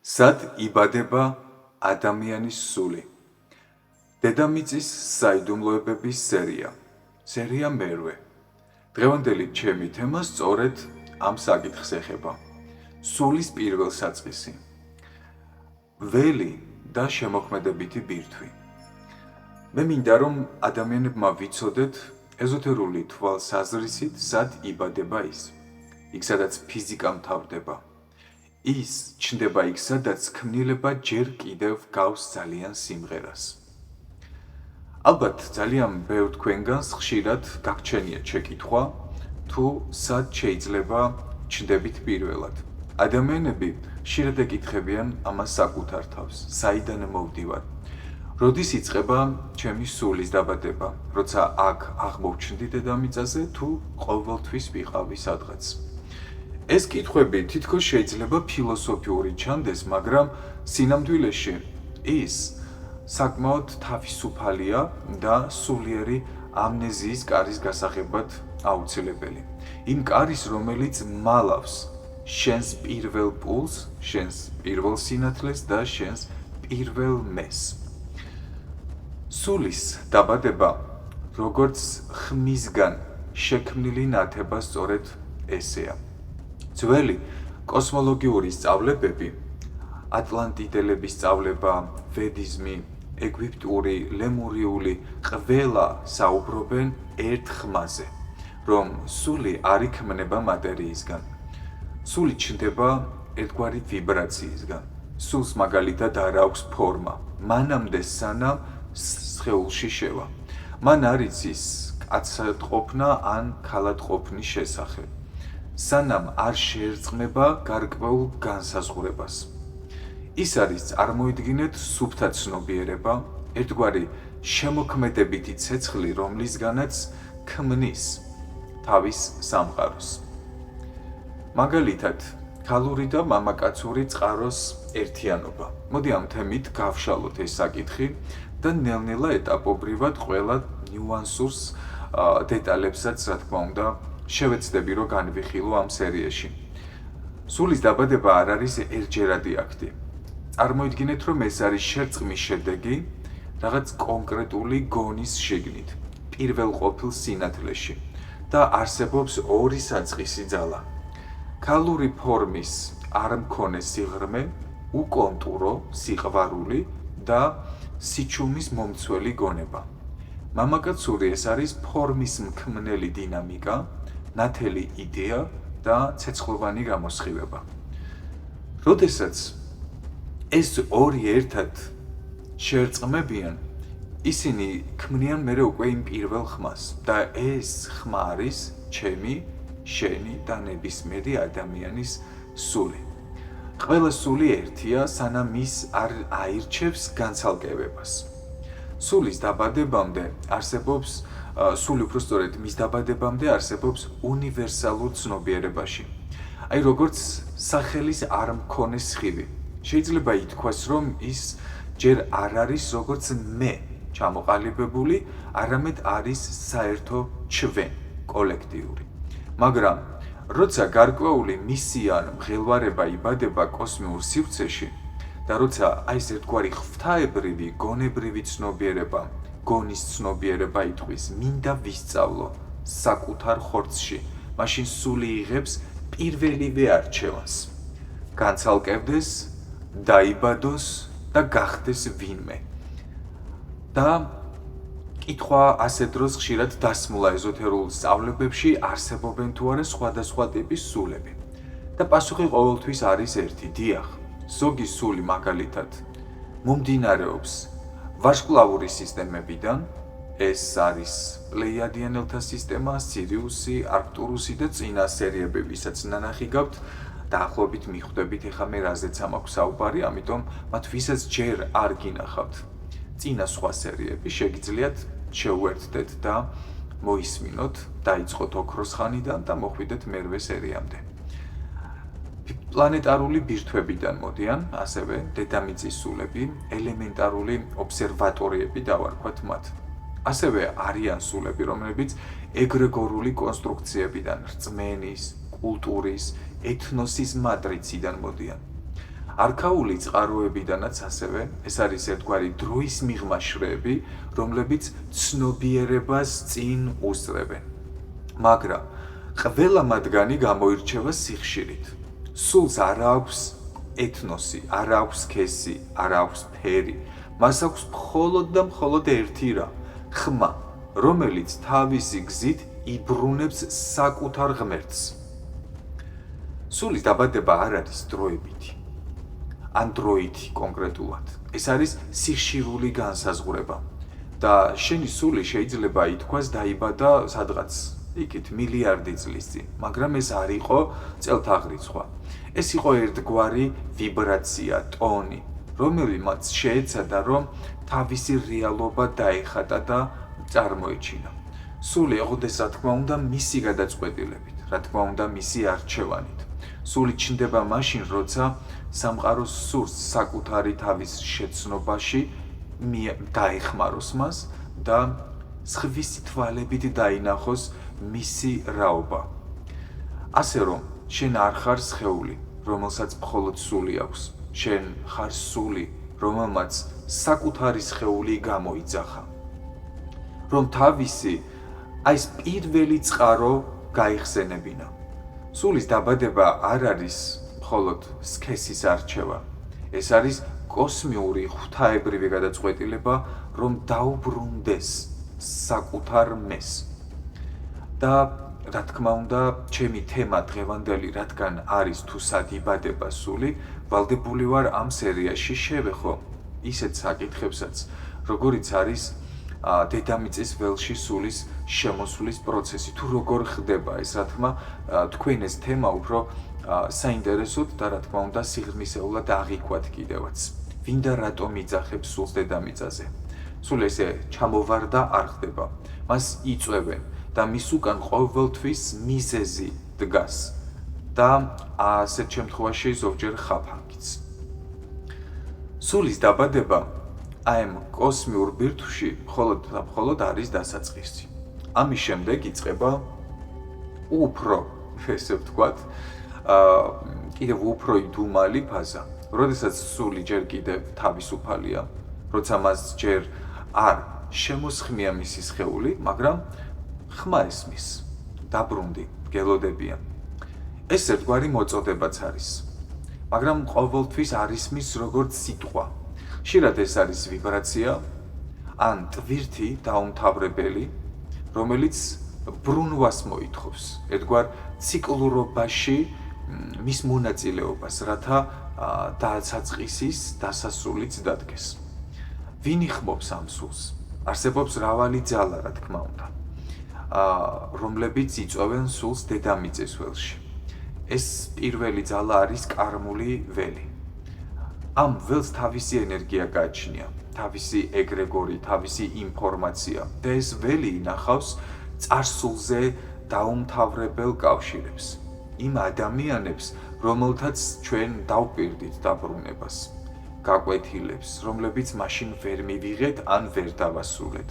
სად იბადება ადამიანის სული? დედამიწის საიდუმლოებების სერია მერვე. დღევანდელი ჩემი თემა სწორედ ამ საკითხს ეხება. სულის პირველ საწყისი. ველი და შემოქმედებითი ბირთვი. მე მინდა რომ ადამიანებმა ვიცოდეთ ეზოთერული თვალსაზრისით სად იბადება ის. იქ სადაც ფიზიკა მთავრდება. ის ჩნდება იქ სადაც ქმნილება ჯერ კიდევ გავს ძალიან სიმღერას. ალბათ ძალიან ბევრ თქვენგანს ხშირად გაგჩენიათ შეკითხვა თუ სად შეიძლება ჩნდებით პირველად. ადამიანები ხშირად ეკითხებიან ამას საკუთარ თავს, საიდან მოვდივარ? როდის იწყება ჩემი სულის დაბადება, როცა აქ აღმოჩნდი დედამიწაზე თუ ყოველთვის ვიყავი სადღაც? ეს კითხვები თითქოს შეიძლება ფილოსოფიური ჩანდეს, მაგრამ სინამდვილეში ის საკმაოდ თავისუფალია და სულიერი ამნეზიის კარის გასაღებად აუცილებელი. იმ კარის, რომელიც მალავს შენს პირველ პულს, შენს პირველ სინათლეს და შენს პირველ მეს. სულის დაბადება, როგორც ხმისგან შექმნილი ნათება სწორედ ესეა. ძველი კოსმოლოგიური სწავლებები, ატლანტიდელების სწავლება, ვედიზმი, ეგვიპტური, ლემურიული, ყველა საუბრობენ ერთ ხმაზე, რომ სული არ იქმნება მატერიისგან. სული ჩნდება ერთგვარი ვიბრაციისგან. სულს მაგალითად არ აქვს ფორმა, მანამდე სანამ სხეულში შევა. მან არ იცის კაცად ყოფნა ან ქალად ყოფნის შესახებ. სანამ არ შეერწყმება გარკვეულ განსაზღვრებას. ის არის წარმოიდგინეთ სუფთა ცნობიერება, ერთგვარი შემოქმედებითი ცეცხლი, რომლისგანაც ქმნის თავის სამყაროს. მაგალითად, ქალური და მამაკაცური წყაროს ერთიანობა. მოდი ამ თემით გავშალოთ ეს საკითხი და ნელ-ნელა ეტაპობრივად ყველა ნიუანსურს, დეტალებსაც, რა თქმა უნდა, შევეცდები რომ განვიხილო ამ სერიაში. სულის დაბადება არ არის ერთჯერადი აქტი. წარმოიდგინეთ, რომ ეს არის შერწყმის შედეგი რაღაც კონკრეტული გონის შიგნით, პირველ ყოფილ სინათლეში და არსებობს ორი საწყისი ძალა. ქალური ფორმის არ მქონე სიღრმე, უკონტურო, სიყვარული და სიჩუმის მომცველი გონება. მამაკაცური ეს არის ფორმის მქმნელი დინამიკა, ნათელი იდეა და ცეცხლოვანი გამოსხივება. როდესაც ეს ორი ერთად შეერწყმებიან, ისინი ქმნიან მერე უკვე იმ პირველ ხმას და ეს ხმა არის ჩემი, შენი და ნებისმიერი ადამიანის სული. ყველა სული ერთია, სანამ ის არ აირჩევს განცალკევებას. სულის დაბადებამდე არსებობს, სული უფრო სწორედ მის დაბადებამდე არსებობს უნივერსალურ ცნობიერებაში. აი როგორც სახელის არ მქონე სხივი. შეიძლება ითქვას, რომ ის ჯერ არ არის როგორც მე ჩამოყალიბებული, არამედ არის საერთო ჩვენ, კოლექტიური. მაგრამ როცა გარკვეული მისია ან მღელვარება იბადება კოსმიურ სივრცეში და როცა აი ეს ერთგვარი ღვთაებრივი, გონებრივი ცნობიერება, გონის ცნობიერება იტყვის, მინდა ვისწავლო საკუთარ ხორცში, მაშინ სული იღებს პირველივე არჩევანს. განცალკევდეს, დაიბადოს და გახდეს ვინმე. და კითხვა ასე დროს ხშირად დასმულა ეზოთერულ სწავლებებში არსებობენ თუ არა სხვადასხვა ტიპის სულები. და პასუხი ყოველთვის არის ერთი, დიახ, ზოგი სული მაგალითად მომდინარეობს ვარსკვლავური სისტემებიდან, ეს არის პლეიადიანელთა სისტემა, სირიუსი, არქტურუსი და წინა სერიები, ვისაც ნანახი გაქვთ, დაახლოებით მიხვდებით ეხლა მე რაზეც ამაქვს საუბარი, ამიტომ მათ ვისაც ჯერ არ გინახავთ წინა სხვა სერიები, შეგიძლიათ შეუერთდეთ და მოისმინოთ, დაიწყოთ ოქროს ხანიდან და მოხვიდეთ მერვე სერიამდე. პლანეტარული ბირთვებიდან მოდიან, ასევე დედამიწის სულები, ელემენტარული ობსერვატორიები დავარქვათ მათ. ასევე არიან სულები, რომლებიც ეგრეგორული კონსტრუქციებიდან, რწმენის, კულტურის, ეთნოსის მატრიციდან მოდიან. არქაული წყაროებიდანაც ასევე ეს არის ერთგვარი დროის მიღმა შრეები, რომლებიც ცნობიერებას წინ უსწრებენ. მაგრამ ყველა მათგანი გამოირჩევა სიხშირით. სულს არ აქვს ეთნოსი, არ აქვს სქესი, არ აქვს ფერი. მას აქვს მხოლოდ და მხოლოდ ერთი რა, ხმა, რომელიც თავისი გზით იბრუნებს საკუთარ ღმერთს. სულის დაბადება არ არის დროებითი, ან დროითი კონკრეტულად. ეს არის სიხშირული განსაზღვრება და შენი სული შეიძლება ითქვას დაიბადა სადღაც იქით მილიარდი წლის წინ, მაგრამ ეს არ იყო წელთაღრიცხვა. ეს იყო ერთგვარი ვიბრაცია, ტონი, რომელმაც შეეცადა, რომ თავისი რეალობა დაეხატა და წარმოეჩინა. სული ეღოდეს, რა თქმა უნდა, მისი გადაწყვეტილებით, რა თქმა უნდა, მისი არჩევანით. სული ჩნდება მაშინ, როცა სამყაროს სურს საკუთარი თავის შეცნობაში დაეხმაროს მას და სხვისი თვალებით დაინახოს მისი რაობა. ასე რომ, შენ არ ხარ სხეული, რომელსაც მხოლოდ სული აქვს. შენ ხარ სული, რომელმაც საკუთარი სხეული გამოიძახა. რომ თავისი ეს პირველი წყარო გაიხსენებინა. სულის დაბადება არ არის მხოლოდ სქესის არჩევა. ეს არის კოსმიური ღვთაებრივი გადაწყვეტილება, რომ დაუბრუნდეს საკუთარ მეს. და რა თქმა უნდა, ჩემი თემა დღევანდელი, რადგან არის თუ სად იბადება სული, ვალდებული ვარ ამ სერიაში შევეხო ისეთ საკითხებსაც, როგორიც არის დედამიწის ველში სულის შემოსვლის პროცესი, თუ როგორ ხდება ეს, რა თქმა, თქვენ ეს თემა უფრო საინტერესოდ და რა თქმა უნდა სიღრმისეულად აღიქვათ კიდევაც. ვინდა რატომ იძახებს სულს დედამიწაზე? სულ ესე ჩამოვარდა არ ხდება. მას იწვევენ და მის უკან ყოველთვის მიზეზი დგას და ასეთ შემთხვევაში ზოგჯერ ხაფანგიც. სულის დაბადება აი ამ კოსმიურ ბირთვში მხოლოდ არის დასაწყისი. ამის შემდეგ იწყება უფრო, ესე ვთქვათ, კიდევ უფრო იდუმალი ფაზა. როდესაც სული ჯერ კიდევ თავისუფალია, როცა მას ჯერ არ შემოსხმია მისი სხეული, მაგრამ ხმა ესმის, დაბრუნდი, გელოდებიან. ეს ერთგვარი მოწოდებაც არის, მაგრამ ყოველთვის არ ისმის როგორც სიტყვა. ხშირად ეს არის ვიბრაცია, ან ტვირთი დაუმთავრებელი, რომელიც ბრუნვას მოითხოვს, ერთგვარ ციკლურობაში მის მონაწილეობას, რათა დასაწყისის დასასრულიც დადგეს. ვინ იხმობს ამ სულს? არსებობს მრავალი ძალა, რა თქმა უნდა, რომლებიც იწვევენ სულს დედამიწის ველში. ეს პირველი ძალა არის კარმული ველი. ამ ველს თავისი ენერგია გააჩნია, თავისი ეგრეგორი, თავისი ინფორმაცია და ეს ველი ინახავს წარსულზე დაუმთავრებელ კავშირებს. იმ ადამიანებს, რომელთაც ჩვენ დავპირდით დაბრუნებას, გაკვეთილებს, რომლებიც მაშინ ვერ მივიღეთ ან ვერ დავასრულეთ.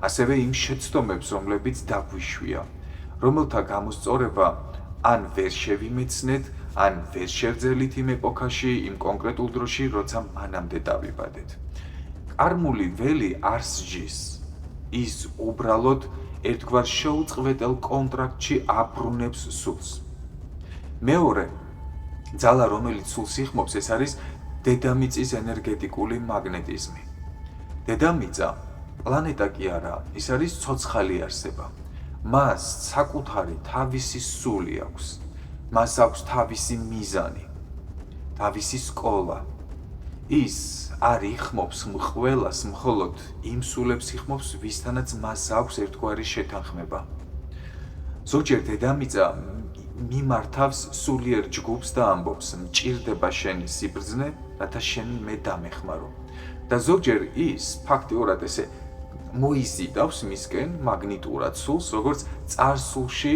ასევე იმ შეცდომებს, რომლებიც დაგვიშვია, რომელთა გამოსწორება ან ვერ შევიმეცნეთ, ან ვერ შევძელით იმ ეპოქაში, იმ კონკრეტულ დროში, როცა მანამდე დავიბადეთ. კარმული ველი არ სჯის, ის უბრალოდ ერთგვარ შეუწყვეტელ კონტრაქტში აბრუნებს სულს. მეორე ძალა, რომელიც სულს იხმობს, ეს არის დედამიწის ენერგეტიკული მაგნეტიზმი. დედამიწა პლანეტა კი არა, ის არის ცოცხალი არსება. მას საკუთარი თავისი სული აქვს. მას აქვს თავისი მიზანი, თავისი სკოლა. ის არ იხმობს ყველას, მხოლოდ იმ სულებს იხმობს, ვისთანაც მას აქვს ერთგვარი შეთანხმება. ზოგჯერ დედამიწა მიმართავს სულიერ ჯგუფს და ამბობს, მჭირდება შენი სიბრძნე, რათა შენ მე დამეხმარო. და ზოგჯერ ის ფაქტიურად ესე მოიზიდავს მისკენ მაგნიტურად სულს, როგორც წარსულში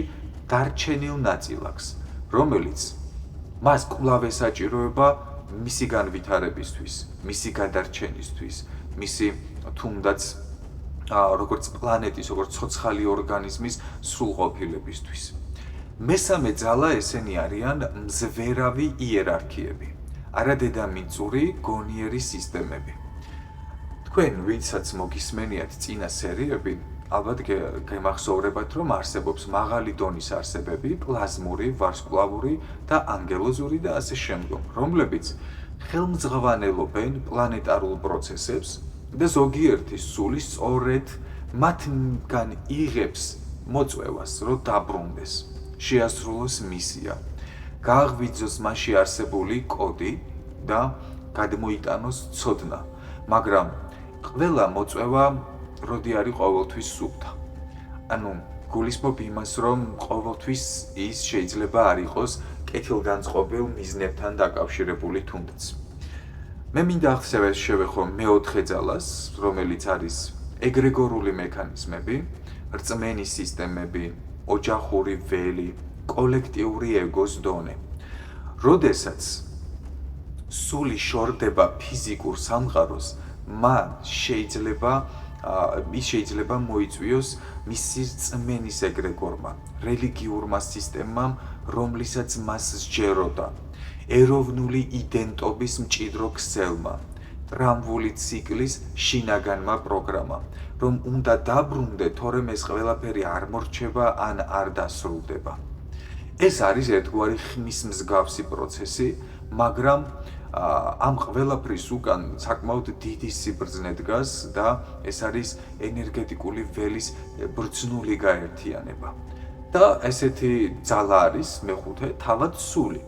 დარჩენილ ნაწილაკს, რომელიც მას კვლავ ესაჭიროება მისი განვითარებისთვის, მისი გადარჩენისთვის, მისი თუნდაც როგორც პლანეტის, როგორც ცოცხალი ორგანიზმის სრულყოფილებისთვის. მესამე ძალა ესენი არიან მზვერავი იერარქიები. არა დედამიწური გონიერი სისტემები. თქვენ, ვინცაც მოგისმენიათ წინა სერიები, ალბათ გემახსოვრებათ, რომ არსებობს მაღალი დონის არსებები, პლაზმური, ვარსკვლავური და ანგელოზური და ასე შემდგომ, რომლებიც ხელმძღვანელობენ პლანეტარულ პროცესებს და ზოგიერთი სული სწორედ მათგან იღებს მოწვევას, რომ დაბრუნდეს, შეასრულოს მისია, გააღვიძოს მასში არსებული კოდი და გადმოიტანოს ცოდნა, მაგრამ ყველა მოწვევა როდი არის ყოველთვის სულთა. ანუ გულისხმობ იმას, რომ ყოველთვის ის შეიძლება არ იყოს კეთილგანწყობილ მიზნებთან დაკავშირებული თუნდაც. მე მინდა ახსოვე შევეხო მეოთხე ძალას, რომელიც არის ეგრეგორული მექანიზმები, რწმენის სისტემები, ოჯახური ველი, კოლექტიური ეგოს დონე. როდესაც სული შორდება ფიზიკურ სამყაროს, ის შეიძლება მოიწვიოს მისი რწმენის ეგრეგორმა, რელიგიურმა სისტემამ, რომლისაც მას სჯეროდა, ეროვნული იდენტობის მჭიდრო ქსელმა, ტრამვული ციკლის შინაგანმა პროგრამამ, რომ უნდა დაბრუნდე, თორემ ეს ყველაფერი არ მორჩება ან არ დასრულდება. ეს არის ერთგვარი ხმის მსგავსი პროცესი, მაგრამ ამ ყველაფრის უკან საკმაოდ დიდი სიბრძნე დგას და ეს არის ენერგეტიკული ველის ბრძნული გაერთიანება. და ესეთი ძალა არის მეხუთე, თავად სული.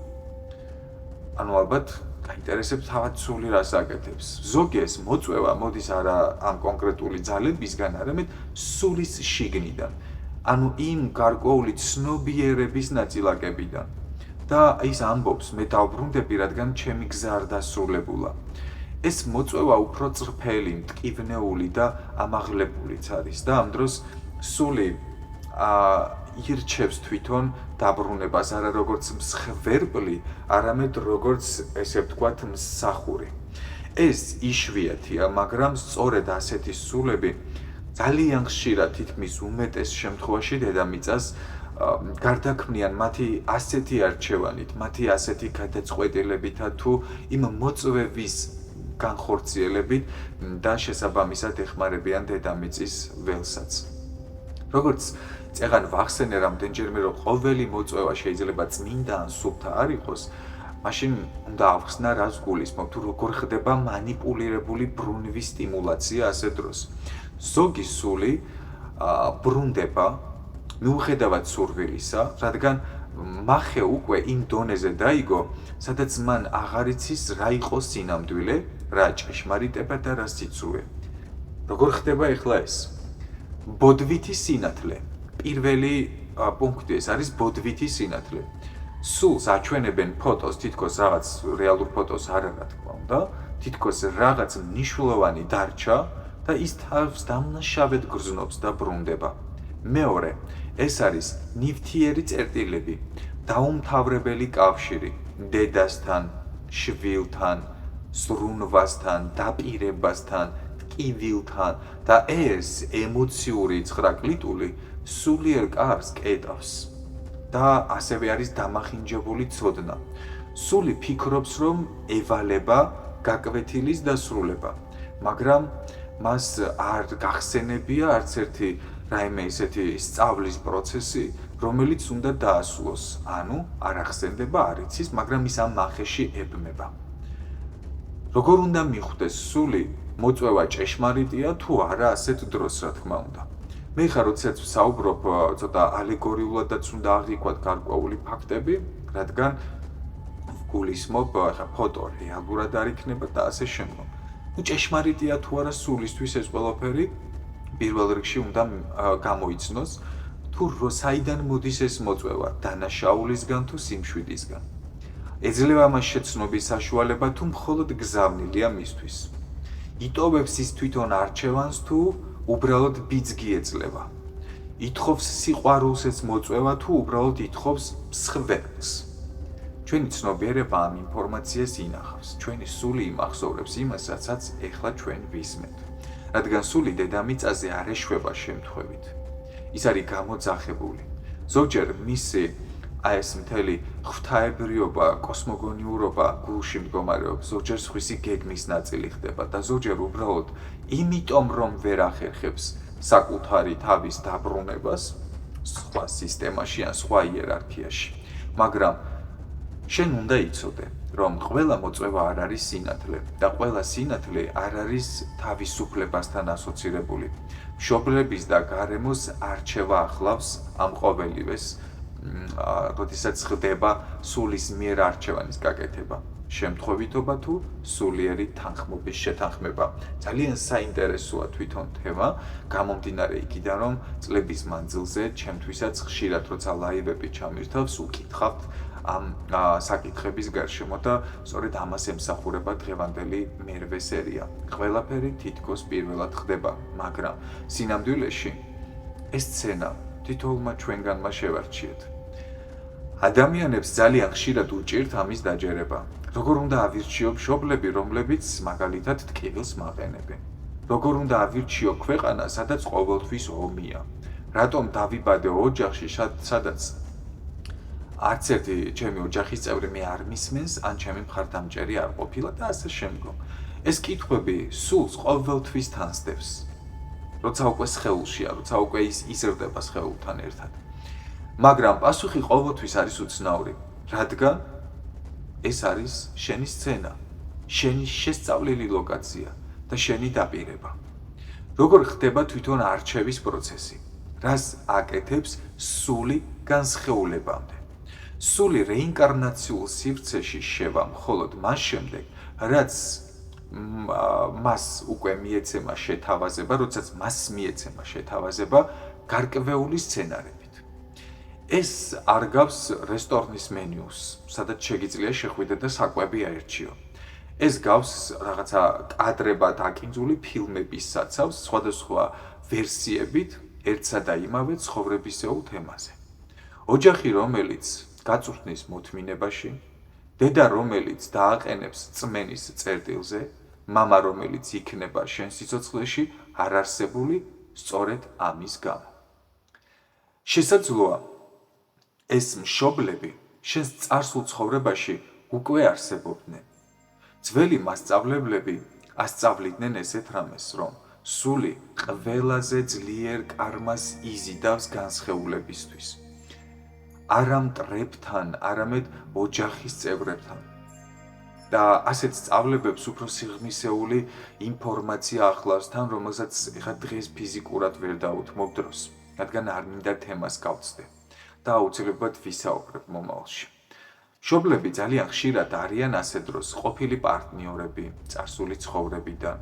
ანუ ალბათ გაინტერესებს თავად სული რას აკეთებს. ზოგი ეს მოწვევა მოდის არა ამ კონკრეტული ძალებისგან, არამედ სულის შიგნიდან. ანუ იმ გარკვეული ცნობიერების ნაწილაკებიდან. და ის ამბობს, მე დავბრუნდები, რადგან ჩემი გზა არ დასრულებულა. ეს მოწვევა უფრო წრფელი, მტკივნეული და ამაღლებულიც არის და ამ დროს სული ირჩევს თვითონ დაბრუნებას, არა როგორც მსხვერპლი, არამედ როგორც ესე ვთქვათ მსახური. ეს იშვიათია, მაგრამ სწორედ ასეთი სულები ძალიან ხშირად თითქმის უმეტეს შემთხვევაში დედამიწას გარდაქმნიან მათი ასეთი არჩევანით, მათი ასეთი გადაწყვეტილებითა თუ იმ მოწვევის განხორციელებით და შესაბამისად ეხმარებიან დედამიწის ველსაც. როგორც წეღან ვახსენე რამდენჯერმე, რომ ყოველი მოწვევა შეიძლება წმინდა ან სულთა არ იყოს, მაშინ უნდა ავხსნა, რას გულისხმობ, თუ როგორ ხდება მანიპულირებული ბრუნვის სტიმულაცია ასე დროს. ზოგი სული ბრუნდება მიუხედავად სურვილისა, რადგან მახე უკვე იმ დონეზე დაიგო, სადაც მან აღარ იცის რა იყო სინამდვილე, რა ჭეშმარიტება და რა სიცრუე. როგორ ხდება ეხლა ეს? ბოდვითი სინათლე. პირველი პუნქტი ეს არის ბოდვითი სინათლე. სულს აჩვენებენ ფოტოს, თითქოს რაღაც რეალურ ფოტოს არ არა თქმა უნდა, თითქოს რაღაც მნიშვნელოვანი დარჩა და ის თავს დამნაშავედ გრძნობს და ბრუნდება. მეორე, ეს არის ნივთიერი წერტილები, დაუმთავრებელი კავშირი დედასთან, შვილთან, სრუნვასთან, დაპირებასთან, ტკივილთან და ეს ემოციური ცხრაკლიტული სულიერ კარს კედავს და ასევე არის დამახინჯებული ცოდნა. სული ფიქრობს, რომ ევალება გაკვეთილის დასრულება, მაგრამ მას არ გახსენებია არც ერთი რაიმე ისეთი სწავლის პროცესი, რომელიც უნდა დაასრულოს, ანუ არ ახსენდება, არ იცის, მაგრამ ის ამ მახეში ებმება. როგორ უნდა მიხვდეს სული, მოწვევა ჭეშმარიტია თუ არა ასეთ დროს, რა თქმა უნდა. მე ხა როდესაც ვსაუბრობ, ცოტა ალეგორიულადაც უნდა აღიქვათ გარკვეული ფაქტები, რადგან ვგულისხმობ, ხა ფოტო რეალურად არ იქნება და ასე შემდგომ. ნუ ჭეშმარიტია თუ არა სულისთვის ეს ყველაფერი, პირველ რიგში უნდა გამოიცნოს, თუ საიდან მოდის ეს მოწვევა, დანაშაულისგან თუ სიმშვიდისგან. ეძლევა მას შეცნობის საშუალება თუ მხოლოდ გზავნილია მისთვის. იტოვებს ის თვითონ არჩევანს თუ უბრალოდ ბიძგი ეძლევა. ითხოვს სიყვარულს ეს მოწვევა თუ უბრალოდ ითხოვს მსხვერპლს. ჩვენი ცნობიერება ამ ინფორმაციას ინახავს. ჩვენი სული იმახსოვრებს იმას, რასაც ეხლა ჩვენ ვისმენთ. რადგან სული დედამიწაზე არ ეშვება შემთხვევით. ის არის გამოძახებული. ზოგჯერ მისი აი ეს მთელი ღვთაებრიობა, კოსმოგონიურობა გულში მდგომარეობს, ზოგჯერ სხვისი გეგმის ნაწილი ხდება და ზოგჯერ უბრალოდ იმიტომ რომ ვერ ახერხებს საკუთარი თავის დაბრუნებას სხვა სისტემაში ან სხვა იერარქიაში. მაგრამ შენ უნდა იცოდე, რომ ყველა მოწვევა არ არის სინათლე და ყველა სინათლე არ არის თავისუფლებასთან ასოცირებული. მშობლების და გარემოს არჩევა ახლავს ამ ყოველივეს, როდესაც ხდება სულის მიერ არჩევანის გაკეთება. შემთხვევითობა თუ სულიერი თანხმობის შეთანხმება. ძალიან საინტერესოა თვითონ თემა, გამომდინარე იქიდან, რომ წლების მანძილზე ჩემთვისაც ხშირად როცა ლაივები ჩამირთავს, უკითხავთ ამ საკითხების გარშემო და სწორედ ამას ემსახურება დღევანდელი მერვე სერია. ყველაფერი თითქოს პირველად ხდება, მაგრამ სინამდვილეში ეს სცენა თითოეულმა ჩვენგანმა შევარჩიეთ. ადამიანებს ძალიან ხშირად უჭირთ ამის დაჯერება. როგორ უნდა ავირჩიო მშობლები, რომლებიც მაგალითად ტკივილს მაყენებენ? როგორ უნდა ავირჩიო ქვეყანა, სადაც ყოველთვის ომია? რატომ დავიბადე ოჯახში, სადაც არც ერთი ჩემი ოჯახის წევრი მე არ მისმენს, ან ჩემი მხარდამჭერი არ ყოფილა და ასე შემდგომ. ეს კითხვები სულს ყოველთვის თანსდებს. როცა უკვე სხეულშია, როცა უკვე ის იზრდება სხეულთან ერთად. მაგრამ პასუხი ყოველთვის არის უცნაური, რადგან ეს არის შენი სცენა, შენი შესწავლილი ლოკაცია და შენი დაპირება. როგორ ხდება თვითონ არჩევის პროცესი? რას აკეთებს სული განსხეულებამდე? სული რეინკარნაციულ სივრცეში შევა მხოლოდ მას შემდეგ, რაც მას უკვე მიეცემა შეთავაზება, როდესაც მას მიეცემა შეთავაზება გარკვეული სცენარებით. ეს არ გავს რესტორნის მენიუს, სადაც შეგიძლია შეხვიდე და საკვები აერჩიო. ეს გავს რაღაცა კადრებად აკინძული ფილმების საცავს სხვადასხვა ვერსიებით ერთსა და იმავე ცხოვრებისეულ თემაზე. ოჯახი, რომელიც გაწვრთნის მოთმინებაში, დედა, რომელიც დააყენებს წმენის წერტილზე, მამა, რომელიც იქნება შენ სიცოცხლეში არარსებული სწორედ ამის გამო. შესაძლოა ეს მშობლები შენს წარსულ ცხოვრებაში უკვე არსებობდნენ. ძველი მასწავლებლები ასწავლიდნენ ესეთ რამეს, რომ სული ყველაზე ძლიერ კარმას იზიდავს განსხეულებისთვის. არა მტრებთან, არამედ ოჯახის წევრებთან. და ასეთ სწავლებებს უფრო სიღრმისეული ინფორმაცია ახლავს თან, რომელსაც ეხლა დღეს ფიზიკურად ვერ დაუთმობ დროს, რადგან არ მინდა თემას გავცდე და აუცილებლად ვისაუბრებ მომავალში. მშობლები ძალიან ხშირად არიან ასე დროს ყოფილი პარტნიორები წარსული ცხოვრებიდან,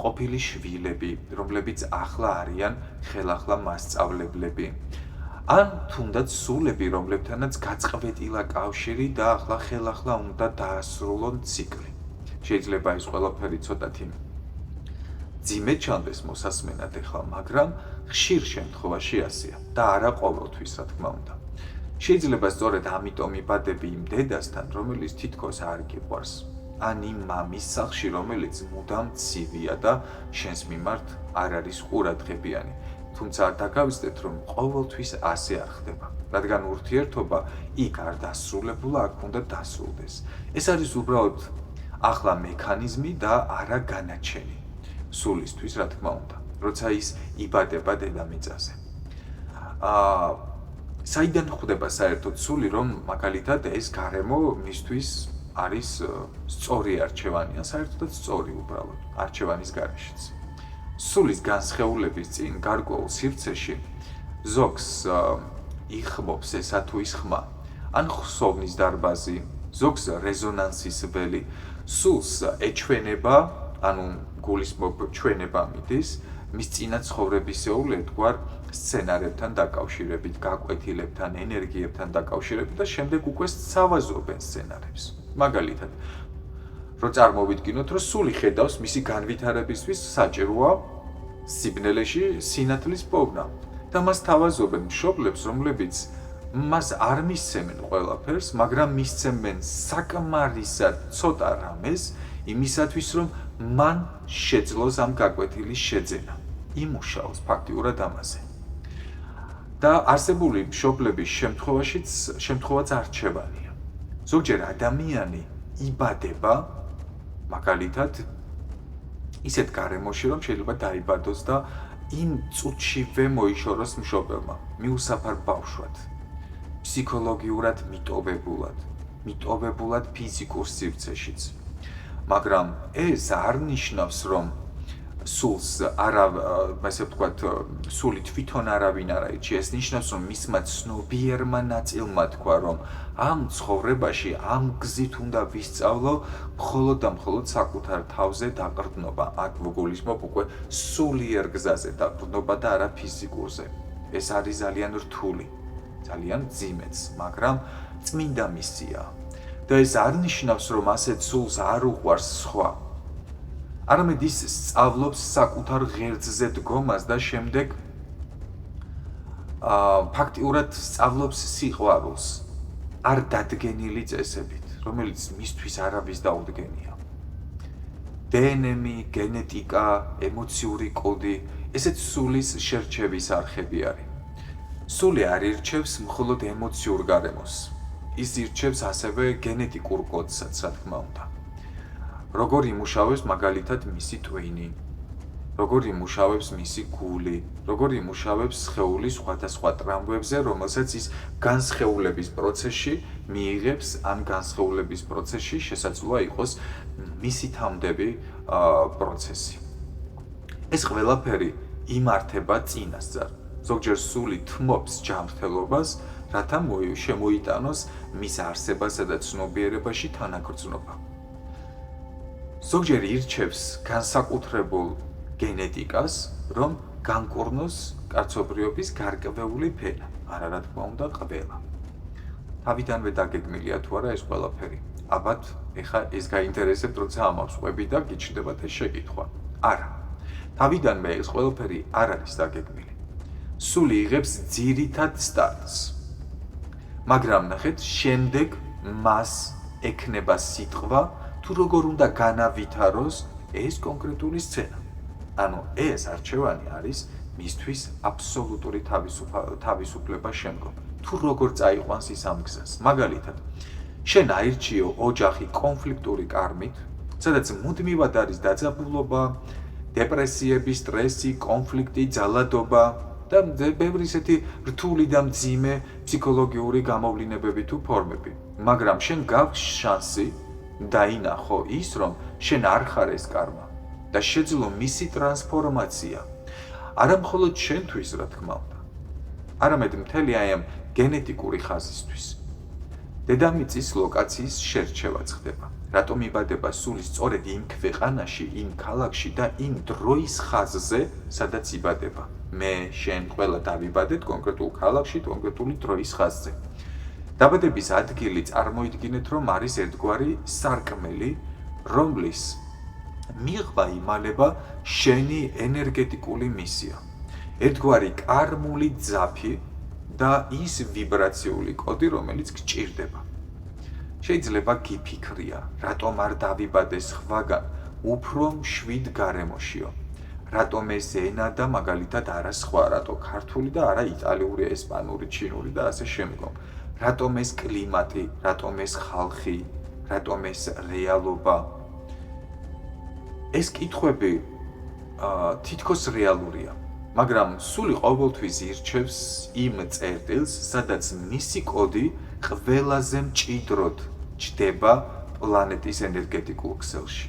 ყოფილი შვილები, რომლებიც ახლა არიან ხელახლა მასწავლებლები. ან თუნდაც სულები, რომლებთანაც გაწყვეტილა კავშირი და ახლა ხელახლა უნდა დაასრულონ ციკლი. შეიძლება ეს ყველაფერი ცოტათი ძიმედ ჩანდეს მოსასმენად ეხლა, მაგრამ ხშირ შემთხვევაში ასეა და არა ყოველთვის, რა თქმა უნდა. შეიძლება სწორედ ამიტომ იბადები იმ დედასთან, რომელიც თითქოს არ გიყვარს, ან იმ მამის სახლში, რომელიც მუდამ ცივია და შენს მიმართ არ არის ყურადღებიანი. თუმცა დაგავიწყდეთ, რომ ყოველთვის ასე არ ხდება, რადგან ურთიერთობა იქ არ დასრულებულა, აქ უნდა დასრულდეს. ეს არის უბრალოდ ახლა მექანიზმი და არა განაჩენი სულისთვის, რა თქმა უნდა, როცა ის იბადება დედამიწაზე. საიდან ხვდება საერთოდ სული, რომ მაგალითად ეს გარემო მისთვის არის სწორი არჩევანი, ან საერთოდაც სწორი უბრალოდ არჩევანის გარეშეც. სულის განსხეულების წინ გარკვეულ სივრცეში ზოგს იხმობს ესა თუ ის ხმა, ან ხსოვნის დარბაზი, ზოგს რეზონანსის ველი, სულს ეჩვენება, ანუ გულისხმობ ჩვენება მიდის, მის წინა ცხოვრებისეულ ერთგვარ სცენარებთან დაკავშირებით, გაკვეთილებთან, ენერგიებთან დაკავშირებით და შემდეგ უკვე სავაზობენ სცენარებს. მაგალითად, რო წარმოვიდგინოთ, რომ სული ხედავს მისი განვითარებისთვის საჭიროა სიბნელეში სინათლის პოვნა და მას თავაზობენ მშობლებს, რომლებიც მას არ მისცემენ ყველაფერს, მაგრამ მისცემენ საკმარისად ცოტა რამეს იმისათვის, რომ მან შეძლოს ამ გაკვეთილის შეძენა. იმუშაოს ფაქტიურად ამაზე. და არსებული მშობლების შემთხვევაც არჩევანია. ზოგჯერ ადამიანი იბადება მაგალითად ისეთ გარემოში, რომ შეიძლება დაიბადოს და იმ წუთშივე მოიშოროს მშობელმა, მიუსაფარ ბავშვად, ფსიქოლოგიურად მიტოვებულად ფიზიკურ სივრცეშიც. მაგრამ ეს არ ნიშნავს, რომ სულს ასე ვთქვათ, სული თვითონ არავინ არ აირჩია. ეს ნიშნავს, რომ მისმა ცნობიერმა ნაწილმა თქვა, რომ ამ ცხოვრებაში ამ გზით უნდა ვისწავლო მხოლოდ და მხოლოდ საკუთარ თავზე დაყრდნობა. აქ ვგულისხმობ უკვე სულიერ გზაზე დაყრდნობა და არა ფიზიკურზე. ეს არის ძალიან რთული, ძალიან მძიმეც, მაგრამ წმინდა მისია. და ეს არ ნიშნავს, რომ ასეთ სულს არ უყვარს სხვა. არამედ ის სწავლობს საკუთარ ღერძზე დგომას და შემდეგ ფაქტიურად სწავლობს სიყვარულს, არ დადგენილი წესებით, რომელიც მისთვის არავის დაუდგენია. დნმ, გენეტიკა, ემოციური კოდი, ესეც სულის შერჩევის არხები არის. სული არ ირჩევს მხოლოდ ემოციურ გარემოს, ის ირჩევს ასევე გენეტიკურ კოდსაც, რა თქმა უნდა. როგორ იმუშავებს მაგალითად მისი ტვინი, როგორ იმუშავებს მისი გული, როგორ იმუშავებს სხეულის სხვადასხვა ტრამვებზე, რომელსაც ის განსხეულების პროცესში მიიღებს, ან განსხეულების პროცესში შესაძლოა იყოს მისი თამდები პროცესი. ეს ყველაფერი იმართება წინასწარ. ზოგჯერ სული თმობს ჯანმრთელობას, რათა შემოიტანოს მის არსებასა და ცნობიერებაში თანაგრძნობა. ზოგჯერ ირჩევს განსაკუთრებულ გენეტიკას, რომ განკურნოს კაცობრიობის გარკვეული ფენა, არა რა თქმა უნდა ყველა. თავიდანვე დაგეგმილია თუ არა ეს ყველაფერი. ალბათ ეხა ეს გაინტერესებთ, როცა ამავს ყვები და გიჩნდებათ ეს შეკითხვა. არა. თავიდანვე ეს ყველაფერი არ არის დაგეგმილი. სული იღებს ძირითად სტარტს. მაგრამ ნახეთ, შემდეგ მას ექნება სიტყვა, თუ როგორ უნდა განავითაროს ეს კონკრეტული სცენა. ანუ ეს არჩევანი არის მისთვის აბსოლუტური თავისუფლება შემდგომ. თუ როგორ წაიყვანს ის ამ გზას. მაგალითად, შენ აირჩიო ოჯახი კონფლიქტური კარმით, სადაც მუდმივად არის დაძაბულობა, დეპრესიები, სტრესი, კონფლიქტი, ძალადობა და ბევრი ისეთი რთული და მძიმე ფსიქოლოგიური გამოვლინებები თუ ფორმები. მაგრამ შენ გაქვს შანსი დაინახო ის, რომ შენ არ ხარ ეს კარმა და შეძლო მისი ტრანსფორმაცია. არა მხოლოდ შენთვის, რა თქმა უნდა, არამედ მთელი აი ამ გენეტიკური ხაზისთვის. დედამიწის ლოკაციის შერჩევაც ხდება. რატომ იბადება სული სწორედ იმ ქვეყანაში, იმ ქალაქში და იმ დროის ხაზზე, სადაც იბადება. მე, შენ ყველა დავიბადეთ კონკრეტულ ქალაქში, კონკრეტული დროის ხაზზე. დაბადების ადგილი წარმოიდგინეთ, რომ არის ერთგვარი სარკმელი, რომლის მიღება იმალება შენი ენერგეტიკული მისია. ერთგვარი კარმული ძაფი და ის ვიბრაციული კოდი, რომელიც გჭირდება. შეიძლება გიფიქრია, რატომ არ დავიბადე სხვაგან, უფრო მშვიდ გარემოშიო. რატომ ეს ენა და მაგალითად არა სხვა, რატო ქართული და არა იტალიური, ესპანური, ჩინური და ასე შემდგომ. რატომ ეს კლიმატი, რატომ ეს ხალხი, რატომ ეს რეალობა. ეს კითხვები თითქოს რეალურია, მაგრამ სული ყოველთვის ირჩევს იმ წერტილს, სადაც მისი კოდი ყველაზე მჭიდროდ ჩდება პლანეტის ენერგეტიკულ ქსელში.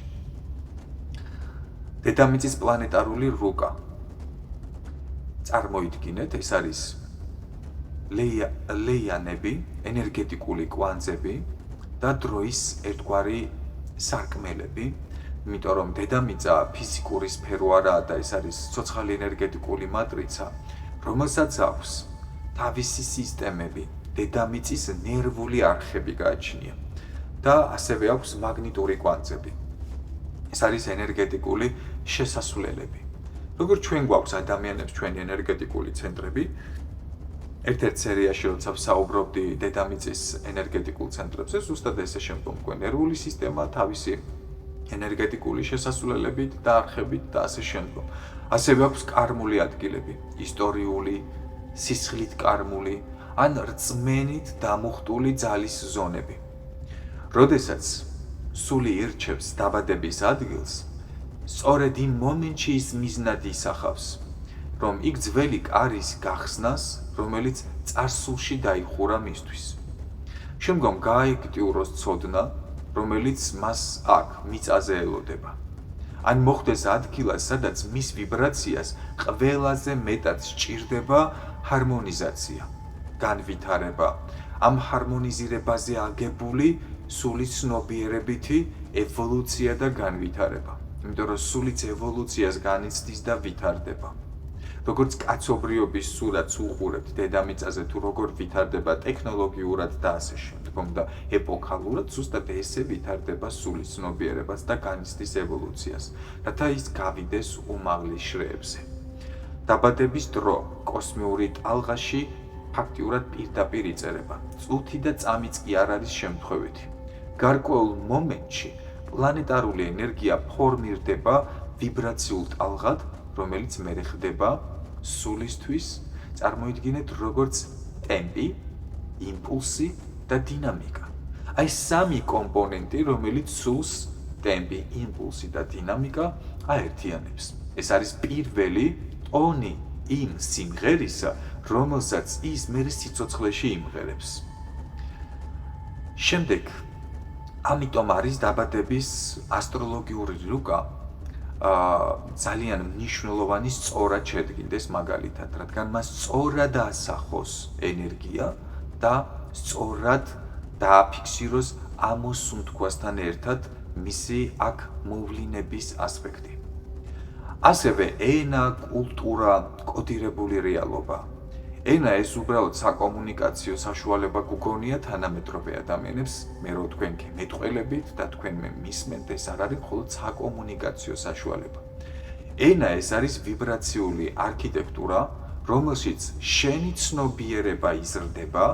დედამიწის პლანეტარული რუკა. წარმოიდგინეთ, ეს არის ლეიანები, ენერგეტიკული კვანძები და დროის ერთგვარი სარკმელები, იმიტომ რომ დედამიწა ფიზიკური სფერო არაა და ეს არის ცოცხალი ენერგეტიკული მატრიცა, რომელსაც აქვს თავისი სისტემები, დედამიწის ნერვული არხები გააჩნია და ასევე აქვს მაგნიტური კვანძები. ეს არის ენერგეტიკული შესასვლელები. როგორც ჩვენ გვაქვს ადამიანებს ჩვენი ენერგეტიკული ცენტრები, ერთ-ერთ სერიაში, როცა ვსაუბრობდი დედამიწის ენერგეტიკულ ცენტრებზე, ზუსტად ესე შემდგომ გვქონდა ნერვული სისტემა, თავისი ენერგეტიკული შესასვლელებით და არხებით და ასე შემდგომ. ასევე აქვს კარმული ადგილები, ისტორიული სისხლით კარმული, ან რწმენით დამუხტული ძალის ზონები. როდესაც სული ირჩევს დაბადების ადგილს, სწორედ იმ მომენტში ის მიზნად ისახავს, რომ იქ ძველი კარის გახსნას, რომელიც წარსულში დაიხურა მისთვის. შემდგომ გაააქტიუროს ცოდნა, რომელიც მას აქ მიწაზე ელოდება. ან მოხდეს ადგილას, სადაც მის ვიბრაციას ყველაზე მეტად სჭირდება ჰარმონიზაცია, განვითარება, ამ ჰარმონიზირებაზე აგებული სულის ცნობიერებითი ევოლუცია და განვითარება. იმიტომ რომ სულიც ევოლუციას განიცდის და ვითარდება. როგორც კაცობრიობის სურათს უყურებთ დედამიწაზე თუ როგორ ვითარდება ტექნოლოგიურად და ასე შემდგომ და ეპოქალურად, ზუსტად ესე ვითარდება სულის ცნობიერებას და განიცდის ევოლუციას, რათა ის გავიდეს უმაღლეს შრეებზე. დაბადების დრო კოსმიური ტალღაში ფაქტიურად პირდაპირ იწერება. წუთი და წამიც კი არ არის შემთხვევითი. გარკვეულ მომენტში პლანეტარული ენერგია ფორმირდება ვიბრაციულ ტალღად, რომელიც მერე ხდება სულისთვის, წარმოიდგინეთ როგორც ტემპი, იმპულსი და დინამიკა. აი სამი კომპონენტი, რომელიც სულს ტემპი, იმპულსი და დინამიკა აერთიანებს. ეს არის პირველი ტონი იმ სიმღერისა, რომელსაც ის მერე სიცოცხლეში იმღერებს. შემდეგ, ამიტომ არის დაბადების ასტროლოგიური რუკა ძალიან მნიშვნელოვანი სწორად შედგინდეს მაგალითად, რადგან მას სწორად ასახოს ენერგია და სწორად დააფიქსიროს ამოსუნთქვასთან ერთად მისი აქ მოვლინების ასპექტი. ასევე ენა, კულტურა, კოდირებული რეალობა. ენა ეს უბრალოდ საკომუნიკაციო საშუალება გუგონია თანამედროვე ადამიანებს, მე რო თქვენ გემეთყველებით და თქვენ მე მისმენთ, ეს არ არის მხოლოდ საკომუნიკაციო საშუალება. ენა ეს არის ვიბრაციული არქიტექტურა, რომელშიც შენი ცნობიერება იზრდება,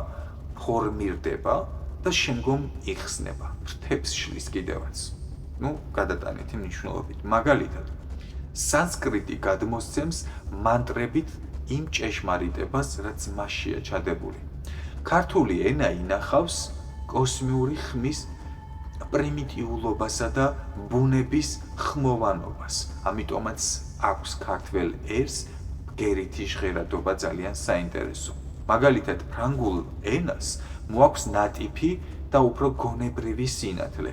ფორმირდება და შემდგომ იხსნება, ფრთებს შლის კიდევაც. გადატანითი მნიშვნელობით. მაგალითად, სანსკრიტი გადმოსცემს მანტრებით იმ ჭეშმარიტებას, რაც მასშია ჩადებული. ქართული ენა ინახავს კოსმიური ხმის პრიმიტიულობასა და ბუნების ხმოვანობას. ამიტომაც აქვს ქართველ ერს გერითი ჟღერადობა ძალიან საინტერესო. მაგალითად, ფრანგულ ენას მოაქვს ნატიფი და უფრო გონებრივი სინათლე.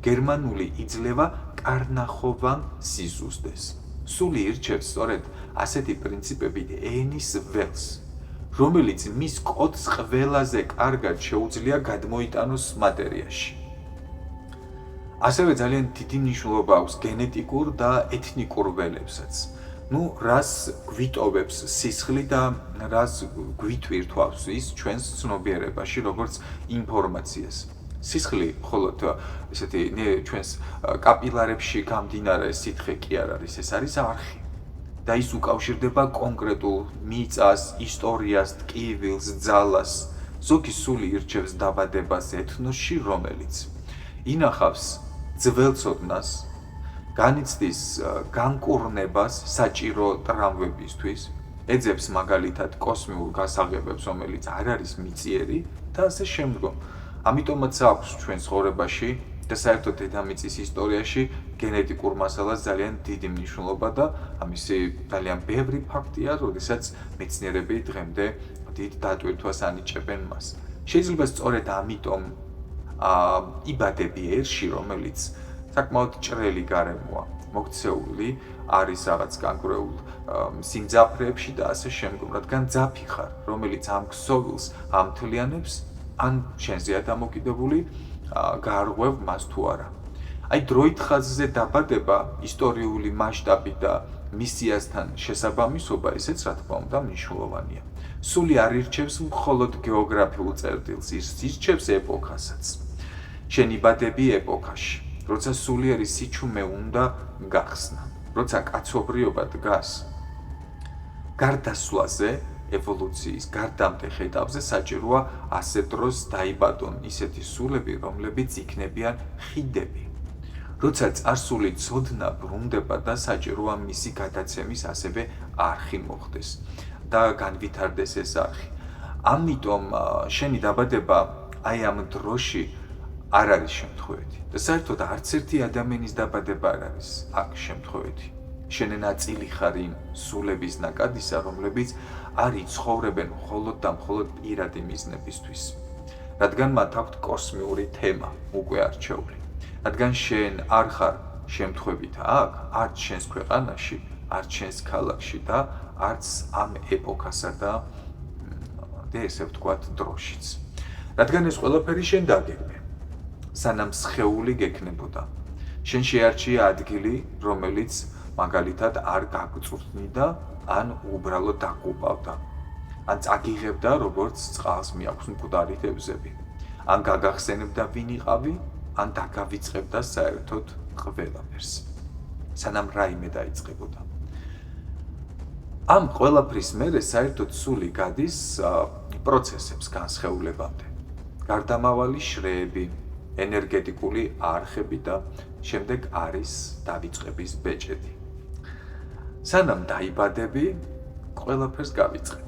გერმანული იძლევა კარნახოვან სიზუსტეს. სული ირჩევს სწორედ ასეთი პრინციპებით ენის ველს, რომელიც მის კოდს ყველაზე კარგად შეუძლია გადმოიტანოს მატერიაში. ასევე ძალიან დიდი მნიშვნელობა აქვს გენეტიკურ და ეთნიკურ ველებსაც. რას გვიტოვებს სისხლი და რას გვითვირთვავს ის ჩვენს ცნობიერებაში, როგორც ინფორმაციას. სისხლი მხოლოდ ესეთი ჩვენს კაპილარებში გამდინარე სითხე კი არ არის, ეს არის არხი. და ის უკავშირდება კონკრეტულ მიწას, ისტორიას, ტკივილს, ძალას. ზოგი სული ირჩევს დაბადებას ეთნოსში, რომელიც ინახავს ძველ ცოდნას, განიცდის განკურნებას საჭირო ტრამვებისთვის, ეძებს მაგალითად კოსმიურ გასაღებებს, რომელიც არ არის მიწიერი და ასე შემდგომ. ამიტომაც აქვს ჩვენ ცხოვრებაში და საერთოდ დედამიწის ისტორიაში გენეტიკურ მასალას ძალიან დიდი მნიშვნელობა და ამისი ძალიან ბევრი ფაქტია, როდესაც მეცნიერები დღემდე დიდ დატვირთვას ანიჭებენ მას. შეიძლება სწორედ ამიტომ იბადები ერში, რომელიც საკმაოდ ჭრელი გარემოა, მოქცეული არის რაღაც განკურნებულ სიმძაფრეებში და ასე შემდგომ, რადგან ძაფი ხარ, რომელიც ამ ქსოვილს ამთლიანებს, ან შენზეა დამოკიდებული გაარღვევ მას თუ არა. აი დროით ხაზზე დაბადება, ისტორიული მასშტაბი და მისიასთან შესაბამისობა ესეც რა თქმა უნდა მნიშვნელოვანია. სული არ ირჩევს მხოლოდ გეოგრაფიულ წერტილს, ის ირჩევს ეპოქასაც. შენ იბადები ეპოქაში, როცა სულიერი სიჩუმე უნდა გახსნა, როცა კაცობრიობა დგას გარდასვლაზე, ევოლუციის გარდამტეხ ეტაპზე საჭიროა ასე დროს დაიბადონ ისეთი სულები, რომლებიც იქნებიან ხიდები. როცა წარსული ცოდნა ბრუნდება და საჭიროა მისი გადაცემის ასევე არხი მოხდეს. და განვითარდეს ეს არხი. ამიტომ შენი დაბადება აი ამ დროში არ არის შემთხვევითი და საერთოდ არც ერთი ადამიანის დაბადება არ არის აქ შემთხვევითი. შენ ნაწილი ხარ იმ სულების ნაკადისა, რომლებიც არ იცხოვრებენ მხოლოდ და მხოლოდ პირადი მიზნებისთვის. რადგან მათ აქვთ კოსმიური თემა უკვე არჩეული. რადგან შენ არ ხარ შემთხვევით აქ, არც შენს ქვეყანაში, არც შენს ქალაქში და არც ამ ეპოქასა და ესე ვთქვათ დროშიც. რადგან ეს ყველაფერი შენ დაგეგმე, სანამ სხეული გექნებოდა. შენ შეარჩია ადგილი, რომელიც მაგალითად არ გაგწურთნიდა, ან უბრალოდ დაგუპავდა. ან წაგიღებდა, როგორც წყალს მიაქვს მკვდარი თევზები. ან გაგახსენებდა ვინ იყავი, ან დაგავიწყებდა საერთოდ ყველაფერს. სანამ რაიმე დაიწყებოდა. ამ ყველაფრის მერე საერთოდ სული გადის პროცესებს განსხეულებამდე. გარდამავალი შრეები, ენერგეტიკული არხები და შემდეგ არის დავიწყების ბეჭედი. სანამ დაიბადები, ყველაფერს გავიწყებ.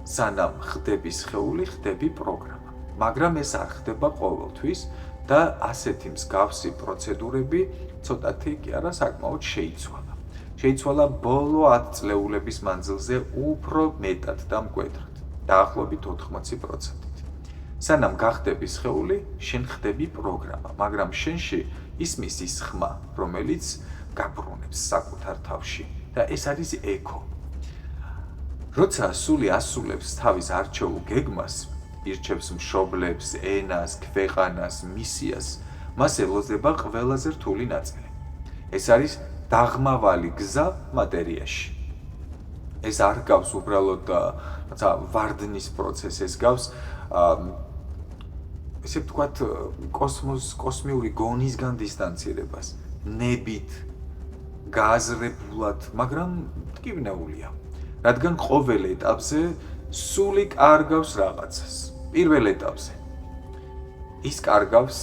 სანამ ხდები სხეული, ხდები პროგრამა. მაგრამ ეს არ ხდება ყოველთვის და ასეთი მსგავსი პროცედურები ცოტათი კი არა საკმაოდ შეიცვალა. შეიცვალა ბოლო 10 წლეულების მანძილზე უფრო მეტად და მკვეთრად, დაახლოებით 80%. სანამ გახდები სხეული, შენ ხდები პროგრამა, მაგრამ შენში ისმის ის ხმა, რომელიც გაბრუნებს საკუთარ თავში და ეს არის ეკო. როცა სული ასრულებს თავის არჩეულ გეგმას, ირჩევს მშობლებს, ენას, ქვეყანას, მისიას, მას ელოდება ყველაზე რთული ნაწილი. ეს არის დაღმავალი გზა მატერიაში. ეს არ გავს უბრალოდ ვარდნის პროცესს, ეს გავს ესე ვთქვათ კოსმიური გონისგან დისტანცირებას, ნებით, გააზრებულად, მაგრამ ტკივნეულია. რადგან ყოველ ეტაპზე სული კარგავს რაღაცას. პირველ ეტაპზე ის კარგავს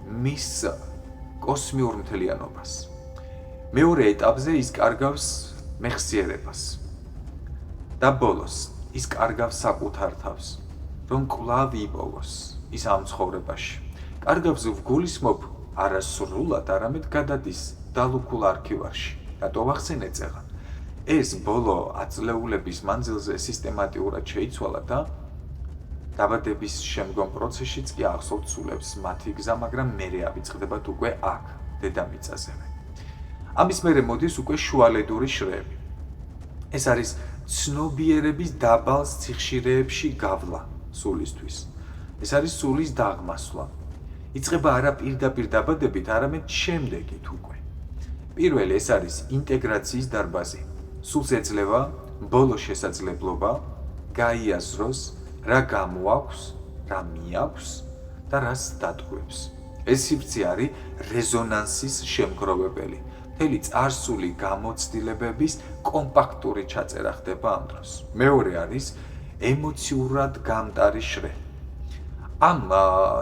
მის კოსმიურ მთლიანობას. მეორე ეტაპზე ის კარგავს მეხსიერებას. და ბოლოს ის კარგავს საკუთარ თავს, რომ კვლავ იპოვოს ის ამ ცხოვრებაში. კარგავს ვგულისმობ არა სრულად, არამედ გადადის დალუქულ არქივარში. რატო ვახსენე წეღან? ეს ბოლო 10 წლეულების მანძილზე სისტემატიურად შეიცვალა და დაბადების შემდგომ პროცესშიც კი ახსოვთ სულებს მათი გზა, მაგრამ მერე ავიწყდებათ უკვე აქ, დედამიწაზევე. ამის მერე მოდის უკვე შუალედური შრეები. ეს არის ცნობიერების დაბალ სიხშირეებში გავლა სულისთვის. ეს არის სულის დაღმასვლა. იწყება არა პირდაპირ დაბადებით, არამედ შემდეგით უკვე. პირველი ეს არის ინტეგრაციის დარბაზი. სულს ეძლევა ბოლო შესაძლებლობა გაიაზროს, რა გამოაქვს, რა მიაქვს და რას დატოვებს. ეს სივრცე არის რეზონანსის შემგროვებელი. მთელი წარსული გამოცდილებების კომპაქტური ჩაწერა ხდება ამ დროს. მეორე არის ემოციურად გამტარი შრე. ამ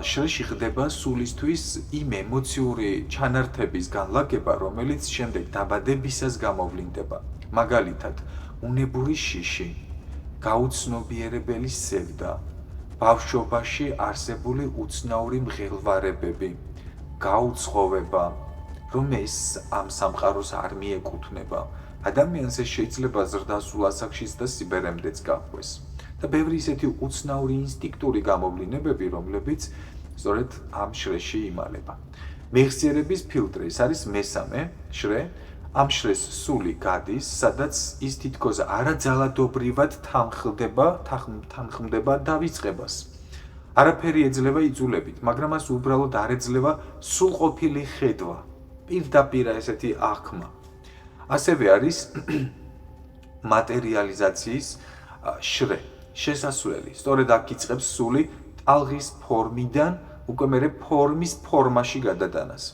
შრეში ხდება სულისთვის იმ ემოციური ჩანართების განლაგება, რომელიც შემდეგ დაბადებისას გამოვლინდება. მაგალითად, უნებური შიში, გაუცნობიერებელი სევდა, ბავშვობაში არსებული უცნაური მღელვარებები, გაუცხოვება, რომ ეს ამ სამყაროს არ მიეკუთვნება. ადამიანს ეს შეიძლება ზრდასრულ ასაკშიც და სიბერემდეც გაჰყვეს. და ბევრი ისეთი უცნაური ინსტინქტური გამოვლინებები, რომლებიც სწორედ ამ შრეში იმალება. მეხსიერების ფილტრი, ეს არის მესამე შრე. ამ შრეს სული გადის, სადაც ის თითქოს არაძალადობრივად თანხმდება დავიწყებას. არაფერი ეძლევა იძულებით, მაგრამ მას უბრალოდ არ ეძლევა სულყოფილი ხედვა, პირდაპირ ესეთი აღქმა. ასევე არის მატერიალიზაციის შრე, შესასვლელი. სწორედ აქ იწყებს სული ტალღის ფორმიდან უკვე მერე ფორმის ფორმაში გადატანას.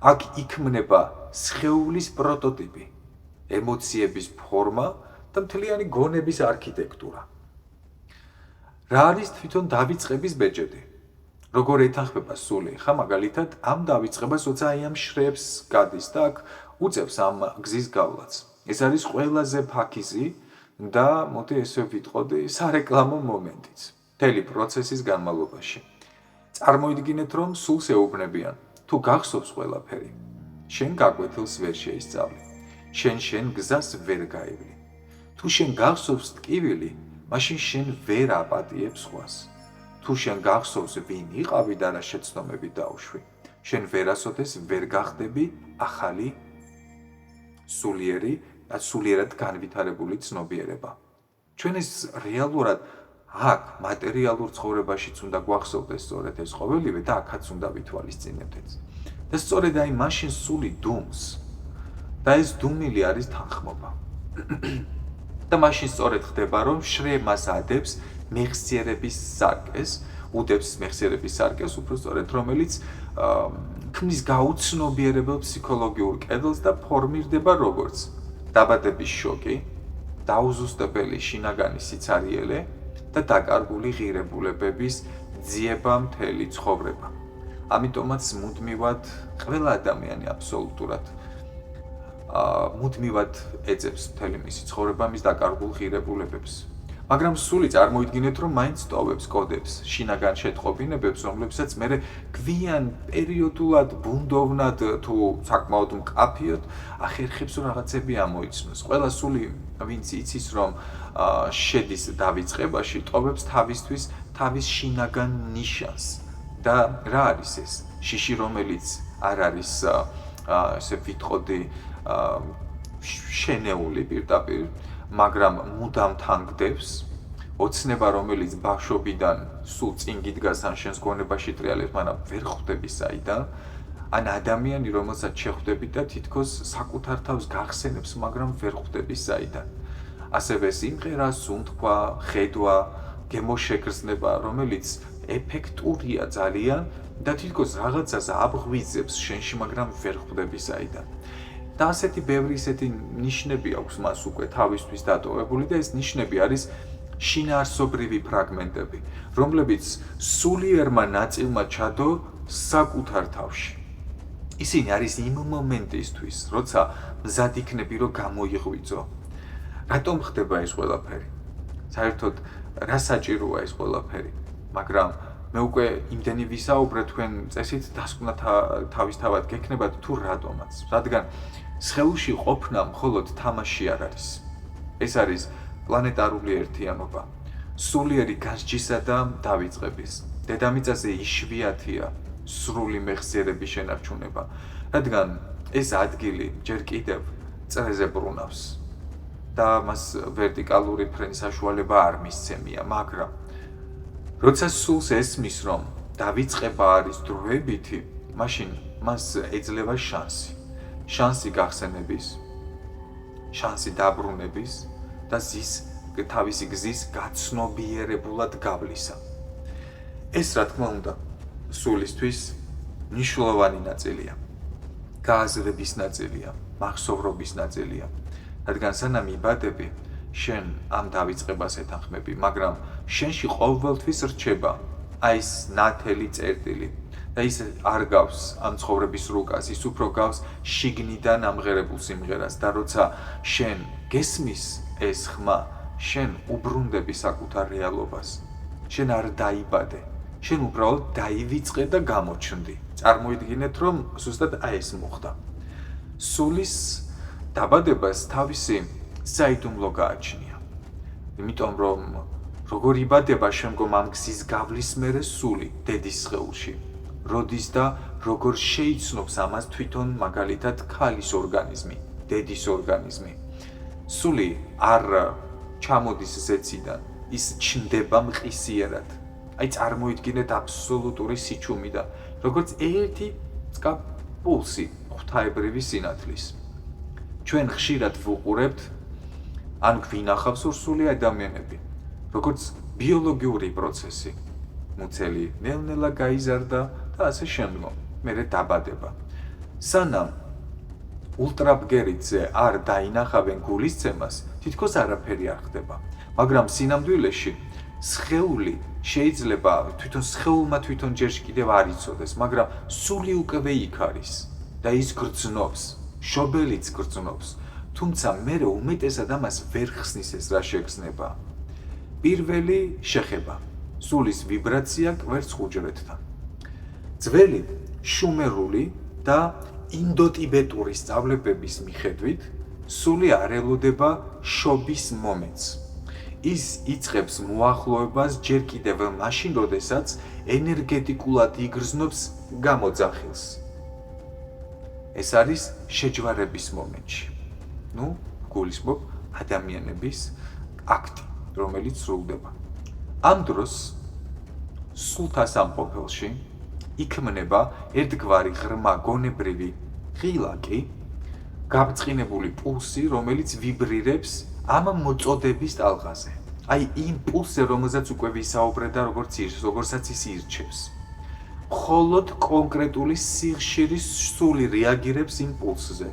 აქ იქმნება სხეულის პროტოტიპი, ემოციების ფორმა და მთლიანი გონების არქიტექტურა. რა არის თვითონ დავიწყების ბეჭედი? როგორ ეთანხმება სული? ხა მაგალითად ამ დავიწყებას, როცა აი ამ შრეებს გადის და აქ უწევს ამ გზის გავლაც. ეს არის ყველაზე ფაქიზი, და მოდი ესე ვიტყოდი სარეკლამო მომენტიც მთელი პროცესის განმავლობაში. წარმოიდგინეთ, რომ სულს ეუბნებიან, თუ გახსოვს ყველაფერი, შენ გაკვეთილს ვერ შეისწავლი, შენ გზას ვერ გაივლი. თუ შენ გახსოვს ტკივილი, მაშინ შენ ვერ აპატიებ სხვას. თუ შენ გახსოვს ვინ იყავი და რა შეცდომები დაუშვი, შენ ვერასოდეს ვერ გახდები ახალი სულიერი და სულიერად განვითარებული ცნობიერება. ჩვენ ეს რეალურად აქ მატერიალურ ცხოვრებაშიც უნდა გვახსოვდეს სწორედ ეს ყოველივე და აქაც უნდა ვითვალისწინებდეთ. და სწორედ აი მაშინ სული დუმს და ეს დუმილი არის თანხმობა. და მაშინ სწორედ ხდება, რომ შრე მას ადებს მეხსიერების სარკეს, უდებს მეხსიერების სარკეს, უფრო სწორედ, რომელიც ქმნის გაუცნობიერებელ ფსიქოლოგიურ კედელს და ფორმირდება როგორც დაბადების შოკი, დაუზუსტებელი შინაგანი სიცარიელე და დაკარგული ღირებულებების ძიება მთელი ცხოვრება. ამიტომაც მუდმივად ყველა ადამიანი აბსოლუტურად მუდმივად ეძებს მთელი მისი ცხოვრება მის დაკარგულ ღირებულებებს. მაგრამ სული წარმოიდგინეთ, რომ მაინც ტოვებს კოდებს, შინაგან შეტყობინებებს, რომლებსაც მერე გვიან პერიოდულად, ბუნდოვნად თუ საკმაოდ მკაფიოდ ახერხებს, რომ რაღაცები ამოიცნოს. ყველა სული, ვინც იცის, რომ შედის დავიწყებაში, ტოვებს თავისთვის თავის შინაგან ნიშანს. და რა არის ეს? შიში, რომელიც არ არის ესე ვიტყოდი შენეული პირდაპირ, მაგრამ მუდამ თანგდებს, ოცნება, რომელიც ბავშვობიდან სულ წინ გიდგას ან შენს გონებაში ტრიალებს, მაგრამ ვერ ხვდები საიდან, ან ადამიანი, რომელსაც შეხვდები და თითქოს საკუთარ თავს გახსენებს, მაგრამ ვერ ხვდები საიდან. ასევე სიმღერა, სუნთქვა, ხედვა, გემოშეგრძნება, რომელიც ეფექტურია ძალიან და თითქოს რაღაცას აბღვიძებს შენში, მაგრამ ვერ ხვდები საიდან. და ასეთი ბევრი ისეთი ნიშნები აქვს მას უკვე თავისთვის დატოვებული და ეს ნიშნები არის შინაარსობრივი ფრაგმენტები, რომლებიც სულიერმა ნაწილმა ჩადო საკუთარ თავში. ისინი არის იმ მომენტისთვის, როცა მზად იქნები, რომ გამოიღვიძო. რატომ ხდება ეს ყველაფერი? საერთოდ რა საჭიროა ეს ყველაფერი? მაგრამ მე უკვე იმდენი ვისაუბრე თქვენ წესით დასკვნა თავისთავად გექნებათ თუ რატომაც. რადგან სხეულში ყოფნა მხოლოდ თამაში არ არის. ეს არის პლანეტარული ერთიანობა. სულიერი განსჯისა და დავიწყების. დედამიწაზე იშვიათია სრული მეხსიერების შენარჩუნება, რადგან ეს ადგილი ჯერ კიდევ წრეზე ბრუნავს და მას ვერტიკალური ფრენის საშუალება არ მისცემია, მაგრამ როცა სულს ესმის, რომ დავიწყება არის დროებითი, მაშინ მას ეძლევა შანსი გახსენების, შანსი დაბრუნების და თავისი გზის გაცნობიერებულად გავლისა. ეს რა თქმა უნდა სულისთვის მნიშვნელოვანი ნაწილია, გააზრების ნაწილია, მახსოვრობის ნაწილია, რადგან სანამ იბადები, შენ ამ დავიწყებას ეთანხმები, მაგრამ შენში ყოველთვის რჩება აი ეს ნათელი წერტილი და ის არ გავს ამ ცხოვრების რუკას, ის უფრო გავს შიგნიდან ამღერებულ სიმღერას და როცა შენ გესმის ეს ხმა, შენ უბრუნდები საკუთარ რეალობას. შენ არ დაიბადე, შენ უბრალოდ დაივიწყე და გამოჩნდი. წარმოიდგინეთ, რომ ზუსტად აი ეს მოხდა. სულის დაბადებას თავისი საიდუმლო გააჩნია. იმიტომ რომ როგორ იბადება შემდგომ ამ გზის გავლის მერე სული დედის სხეულში, როდის და როგორ შეიცნობს ამას თვითონ მაგალითად ქალის ორგანიზმი, დედის ორგანიზმი. სული არ ჩამოდის ზეციდან, ის ჩნდება მყისიერად. აი წარმოიდგინეთ აბსოლუტური სიჩუმიდან, როგორც ერთი წკა პულსი ღვთაებრივი სინათლის. ჩვენ ხშირად ვუყურებთ ან გვინახავს სრული ადამიანები, როგორც ბიოლოგიური პროცესი. მუცელი ნელ-ნელა გაიზარდა და ასე შემდგომ, მერე დაბადება. სანამ ულტრაბგერითზე არ დაინახავენ გულისცემას, თითქოს არაფერი არ ხდება. მაგრამ სინამდვილეში სხეული შეიძლება სხეულმა თვითონ ჯერ კიდევ არ იცოდეს, მაგრამ სული უკვე იქ არის და ის გრძნობს, შობელიც გრძნობს, თუმცა მერე უმეტესად ამას ვერ ხსნის ეს რა შეგრძნება. პირველი შეხება, სულის ვიბრაცია კვერცხ უჯრედთან. ძველი შუმერული და ინდოტიბეტური სწავლებების მიხედვით, სული არ ელოდება შობის მომენტს. ის იწყებს მოახლოებას ჯერ კიდევ მაშინ, როდესაც ენერგეტიკულად იგრძნობს გამოძახილს. ეს არის შეჯვარების მომენტში. გულისხმობ ადამიანების აქტი, რომელიც სრულდება. ამ დროს სულთა სამყოფელში იქმნება ერთგვარი ღრმა გონებრივი ღილაკი, გაბრწყინებული პულსი, რომელიც ვიბრირებს ამ მოწოდების ტალღაზე. აი იმ პულსზე, რომელზეც უკვე ვისაუბრეთ და როგორცაც ის ირჩევს. მხოლოდ კონკრეტული სიხშირის სული რეაგირებს იმ პულსზე.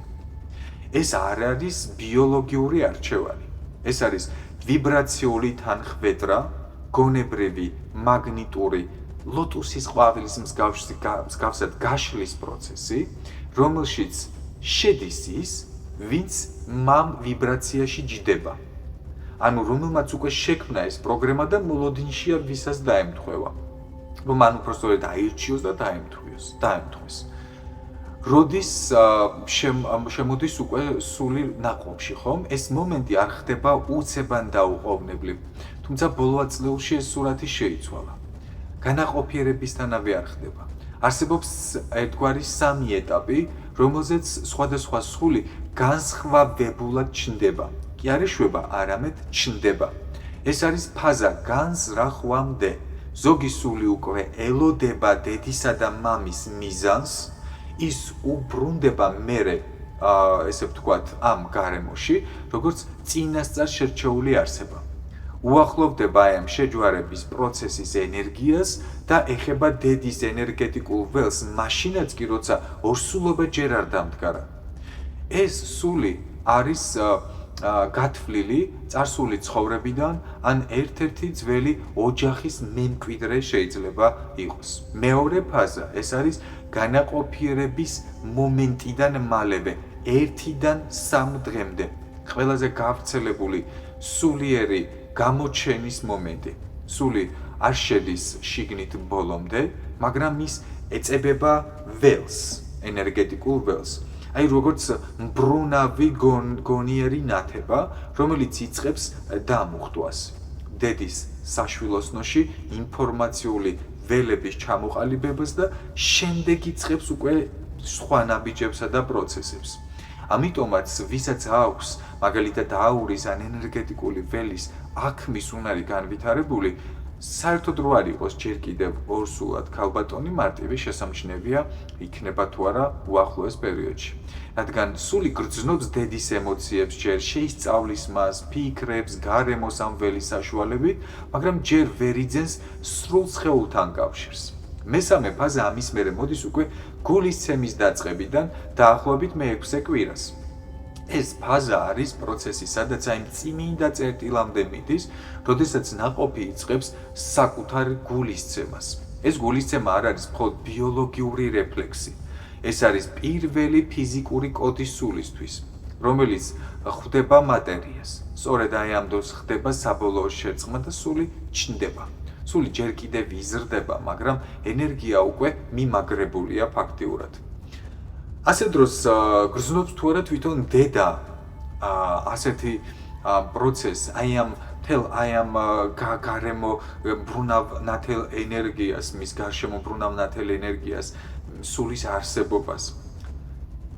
ეს არ არის ბიოლოგიური არჩევანი. ეს არის ვიბრაციული თანხმედრა, გონებრივი, მაგნიტური, ლოტუსის ყვავილის მსგავსად გაშლის პროცესი, რომელშიც შედის ის, ვინც მამ ვიბრაციაში ჯდება. ანუ რომელმაც უკვე შექმნა ეს პროგრამა და მოლოდინშია ვისაც დაემთხვევა. მან უბრალოდ აირჩიოს და დაემთხვეს. როდის შემოდის უკვე სული ნაყოფში, ხომ? ეს მომენტი არ ხდება უცებად დაუყოვნებლივ, თუმცა ბოლო ათწლეულში ეს სურათი შეიცვალა. განაყოფიერებისთანავე არ ხდება. არსებობს ერთგვარი სამი ეტაპი, რომელზეც სხვადასხვა სული განსხვავებულად ჩნდება. კი არ ეშვება, არამედ ჩნდება. ეს არის ფაზა განზრახვამდე. ზოგი სული უკვე ელოდება დედისა და მამის მიზანს, ის უბრუნდება მერე, ესე ვთქვათ, ამ გარემოში, როგორც წინასწარ შერჩეული არსება. უახლოვდება ამ შეჯვარების პროცესის ენერგიას და ეხება დედის ენერგეტიკულ ველს, მაშინაც კი როცა ორსულობა ჯერ არ დამდგარა. ეს სული არის გათვლილი წარსული ცხოვრებიდან, ან ერთ-ერთი ძველი ოჯახის მემკვიდრე შეიძლება იყოს. მეორე ფაზა, ეს არის განაყოფიერების მომენტიდან მალევე, 1-დან 3 დღემდე. ყველაზე გავრცელებული სულიერი გამოჩენის მომენტი. სული არ შედის შიგნით ბოლომდე, მაგრამ ის ეწებება ველს, ენერგეტიკულ ველს. აი როგორც მბრუნავი გონიერი ნათება, რომელიც იწყებს დამუხტვას. დედის საშვილოსნოში ინფორმაციული ველების ჩამოყალიბებას და შემდეგ იწყებს უკვე სხვა ნაბიჯებსა და პროცესებს. ამიტომაც ვისაც აქვს მაგალითად აურის ან ენერგეტიკული ველის აქმის უნარი განვითარებული, საერთოდ რო არ იყოს ჯერ კიდევ ორსულად ქალბატონი, მარტივი შესამჩნევია იქნება თუ არა უახლოეს პერიოდში. რადგან სული გრძნობს დედის ემოციებს, ჯერ შეისწავლის მას, ფიქრებს, გარემოს ამ ველის საშუალებით, მაგრამ ჯერ ვერ იძენს სრულ სხეულთან კავშირს. მესამე ფაზა ამის მერე მოდის უკვე გულისცემის დაწყებიდან დაახლოებით მე-6 კვირას. ეს ფაზა არის პროცესი, სადაც აი წმინდა წერტილამდე მიდის, როდესაც ნაყოფი იწყებს საკუთარ გულისცემას. ეს გულისცემა არ არის მხოლოდ ბიოლოგიური რეფლექსი. ეს არის პირველი ფიზიკური კოდი სულისთვის, რომელიც ხვდება მატერიას. სწორედ აი ამ დროს ხდება საბოლოო შერწყმა და სული ჩნდება. სული ჯერ კიდევ იზრდება, მაგრამ ენერგია უკვე მიმაგრებულია ფაქტიურად. ასე დროს გრძნობს თუ არა თვითონ დედა ასეთი პროცესს, აი ამ გარემო ბრუნავ ნათელ ენერგიას, მის გარშემო ბრუნავ ნათელ ენერგიას, სულის არსებობას.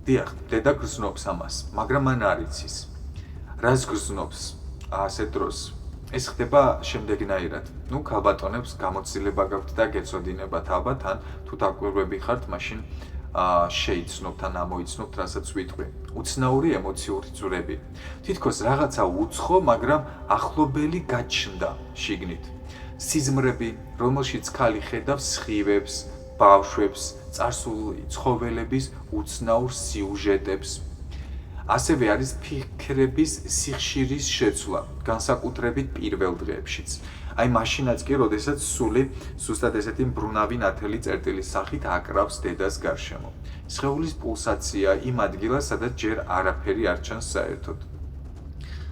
დიახ, დედა გრძნობს ამას, მაგრამ მან არ იცის. რას გრძნობს ასე დროს? ეს ხდება შემდეგნაირად. ქალბატონებს გამოცდილება გაქვთ და გეწოდინებათ ალბათ, ან თუ დაკვირვები ხართ, მაშინ შეიცნობთ ან ამოიცნობთ, რასაც ვიტყვი. უცნაური ემოციური ძვრები. თითქოს რაღაცა უცხო, მაგრამ ახლობელი გაჩნდა შიგნით. სიზმრები, რომელშიც ქალი ხედავს სხივებს, ბავშვებს, წარსული ცხოველების უცნაურ სიუჟეტებს. ასევე არის ფიქრების სიხშირის შეცვლა, განსაკუთრებით პირველ დღეებშიც. აი მაშინაც კი, როდესაც სული ზუსტად ესეთი მბრუნავი ნათელი წერტილის სახით აკრავს დედას გარშემო. სხეულის პულსაცია იმ ადგილას, სადაც ჯერ არაფერი არ ჩანს საერთოდ.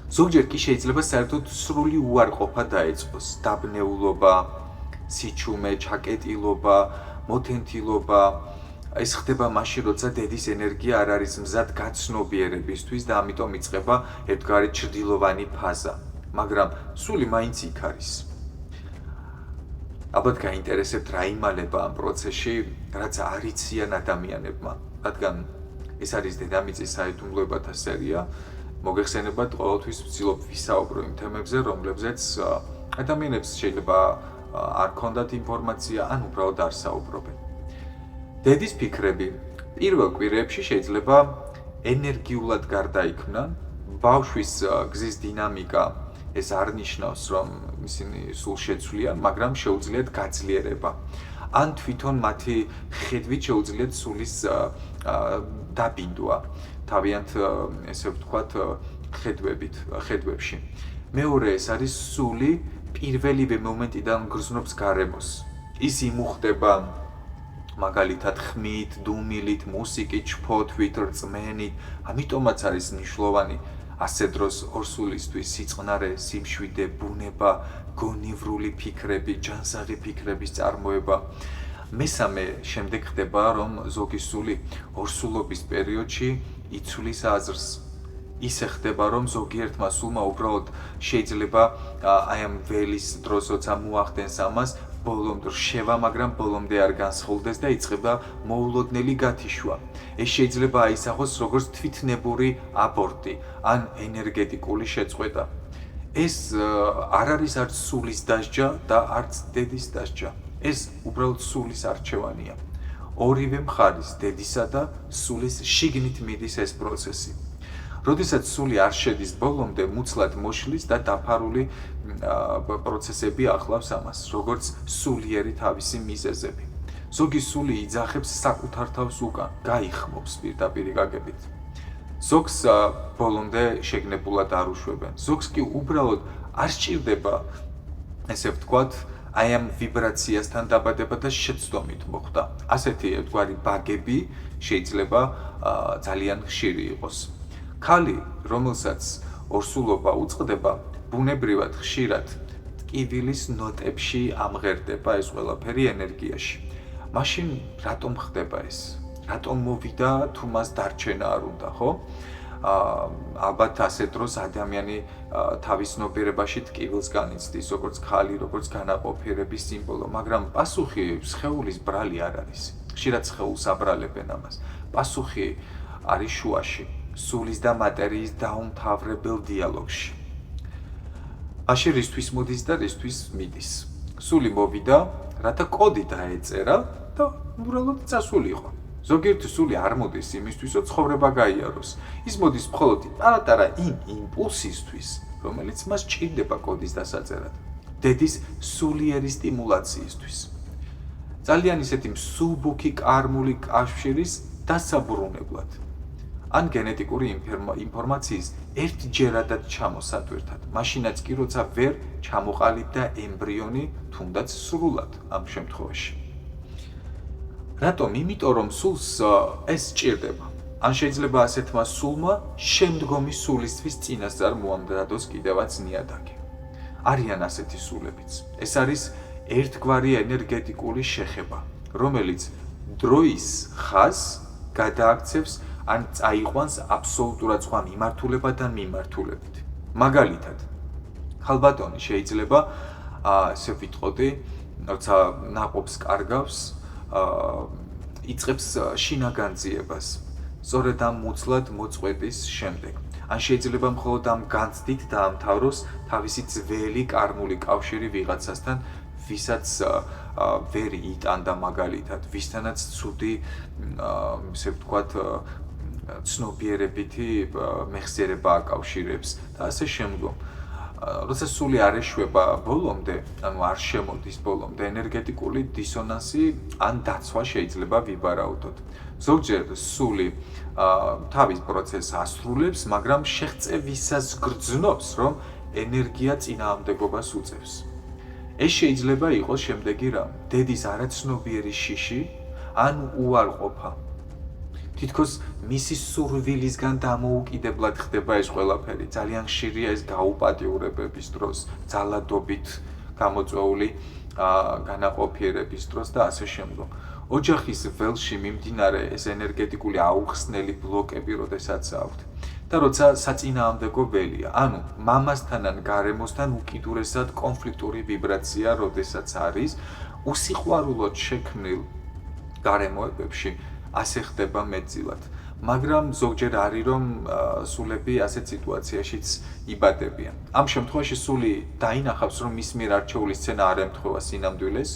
ზოგჯერ კი შეიძლება საერთოდ სრული უარყოფა დაეწყოს, დაბნეულობა, სიჩუმე, ჩაკეტილობა, მოთენთილობა. ეს ხდება მაშინ, როცა დედის ენერგია არ არის მზად გაცნობიერებისთვის და ამიტომ იწყება ერთგვარი ჩრდილოვანი ფაზა. მაგრამ სული მაინც იქ არის. ალბათ გაინტერესებთ რა იმალება ამ პროცესში, რაც არ იციან ადამიანებმა, რადგან ეს არის დედამიწის საიდუმლოებათა სერია. მოგეხსენებათ, ყოველთვის ვცდილობ ვისაუბრო იმ თემებზე, რომლებზეც ადამიანებს შეიძლება არ ქონდათ ინფორმაცია, ან უბრალოდ არ საუბრობენ. დედის ფიქრები პირველ კვირებში შეიძლება ენერგიულად გარდაიქმნან, ბავშვის გზის დინამიკა ეს არ ნიშნავს, რომ ისინი სულ შეცვლიან, მაგრამ შეუძლიათ გაძლიერება. ან თვითონ მათი ხედვით შეუძლიათ სულის დაბინდვა, თავიანთ ესე ვთქვათ, ხედვებში. მეორე ეს არის სული პირველივე მომენტიდან გრძნობს გარემოს. ის იმუხტება მაგალითად ხმით, დუმილით, მუსიკით, ჩფოთვით, რწმენით, ამიტომაც არის მნიშვნელოვანი ასე დროს ორსულისთვის სიწყნარე, სიმშვიდე, ბუნება, გონივრული ფიქრები, ჯანსაღი ფიქრების წარმოება. მესამე შემდეგ ხდება, რომ ზოგი სული ორსულობის პერიოდში იცვლის აზრს. ისე ხდება, რომ ზოგიერთმა სულმა უბრალოდ შეიძლება აი ამ ველის დროს, როცა მოახდენს ამას, ბოლომდე რშევა, მაგრამ ბოლომდე არ განსხოლდეს და იწყება მოულოდნელი გათიშვა. ეს შეიძლება აისახოს როგორც თვითნებური აბორტი ან ენერგეტიკული შეწყვეტა. ეს არ არის არც სულის დასჯა და არც დედის დასჯა. ეს უბრალოდ სულის არჩევანია. ორივე მხარის, დედისა და სულის შიგნით მიდის ეს პროცესი. როდესაც სული არ შედის ბოლომდე, მუცლად მოშლის და დაფარული პროცესები ახლავს ამას, როგორც სულიერი თავისი მიზეზები. ზოგი სული იძახებს საკუთარ თავს უკან, გაიხმობს პირდაპირ გაგებით. ზოგს ბოლომდე შეგნებულად არ უშვებენ, ზოგს კი უბრალოდ არ სჭირდება, ესე ვთქვათ, აი ამ ვიბრაციასთან დაბადება და შეცდომით მოხდა. ასეთი ერთგვარი ბაგები შეიძლება ძალიან ხშირი იყოს. ქალი, რომელსაც ორსულობა უწყდება, ბუნებრივად ხშირად ტკივილის ნოტებში ამღერდება ეს ყველაფერი ენერგიაში. მაშინ რატომ ხდება ეს? რატომ მოვიდა თუ მას დარჩენა არ უნდა, ხო? ალბათ ასე დროს ადამიანი თავის ნობიერებაში ტკივილს განიცდის, როგორც ქალი, როგორც განაყოფიერების სიმბოლო, მაგრამ პასუხი სხეულის ბრალი არ არის. ხშირად სხეულს აბრალებენ ამას. პასუხი არის შუაში. სულის და მატერიის დაუმთავრებელ დიალოგში. მაშინ რისთვის მოდის და რისთვის მიდის. სული მოვიდა, რათა კოდი დაეწერა და უბრალოდ წასულიყო. ზოგიერთი სული არ მოდის იმისთვის, რომ ცხოვრება გაიაროს. ის მოდის მხოლოდ პატარა იმ იმპულსისთვის, რომელიც მას ჭირდება კოდის დასაწერად. დედის სულიერი სტიმულაციისთვის. ძალიან ისეთი მსუბუქი კარმული კავშირის დასაბრუნებლად. ან გენეტიკური ინფორმაციის ერთჯერადად ჩამოსატვირთად, მაშინაც კი როცა ვერ ჩამოყალიბდა ემბრიონი, თუნდაც სრულად ამ შემთხვევაში. რატომ? იმიტომ რომ სულს ეს სჭირდება. ან შეიძლება ასეთმა სულმა შემდგომი სულისთვის წინასწარ მოამზადოს კიდევაც ნიადაგი. არიან ასეთი სულებიც. ეს არის ერთგვარი ენერგეტიკული შეხება, რომელიც დროის ხაზს გადააქცევს ან წაიყვანს აბსოლუტურად სხვა მიმართულებიდან მიმართულებით. მაგალითად, ხალბატონი შეიძლება ესე ვიტყოდი, როცა ნაყოფს კარგავს, იწყებს შინაგანძიებას, სწორედ ამ მუცლად მოწყვეტის შემდეგ. ან შეიძლება მხოლოდ ამ განცდით დაამთავროს თავისი ძველი კარმული კავშირი ვიღაცასთან, ვისაც ვერ იტანდა მაგალითად, ვისთანაც ცუდი, ესე ვთქვათ, ცნობიერებითი მეხსიერება აკავშირებს და ასე შემდგომ. როცა სული არ ეშვება ბოლომდე, ანუ არ შემოდის ბოლომდე, ენერგეტიკული დისონანსი ან დაცვა შეიძლება ვიბარაუდოთ. ზოგჯერ სული თავის პროცესს ასრულებს, მაგრამ შეღწევისას გრძნობს, რომ ენერგია წინააღმდეგობას უწევს. ეს შეიძლება იყოს შემდეგი რამ: დედის არაცნობიერი შიში ან უარყოფა. თითქოს მისი სურვილისგან დამოუკიდებლად ხდება ეს ყველაფერი. ძალიან ხშირია ეს გაუპატიურებების დროს, ძალადობით გამოწვეული განაყოფიერების დროს და ასე შემდგომ. ოჯახის ველში მიმდინარე ეს ენერგეტიკული აუხსნელი ბლოკები, როდესაც აქვთ და როცა საწინააღმდეგო ველია, ანუ მამასთან ან გარემოსთან უკიდურესად კონფლიქტური ვიბრაცია, როდესაც არის, უსიყვარულოდ შექმნილ გარემოებებში ასე ხდება მეტწილად. მაგრამ ზოგჯერ არის რომ სულები ასეთ სიტუაციაშიც იბადებიან. ამ შემთხვევაში სული დაინახავს რომ მის მიერ არჩეული სცენა არ ემთხვევა სინამდვილეს,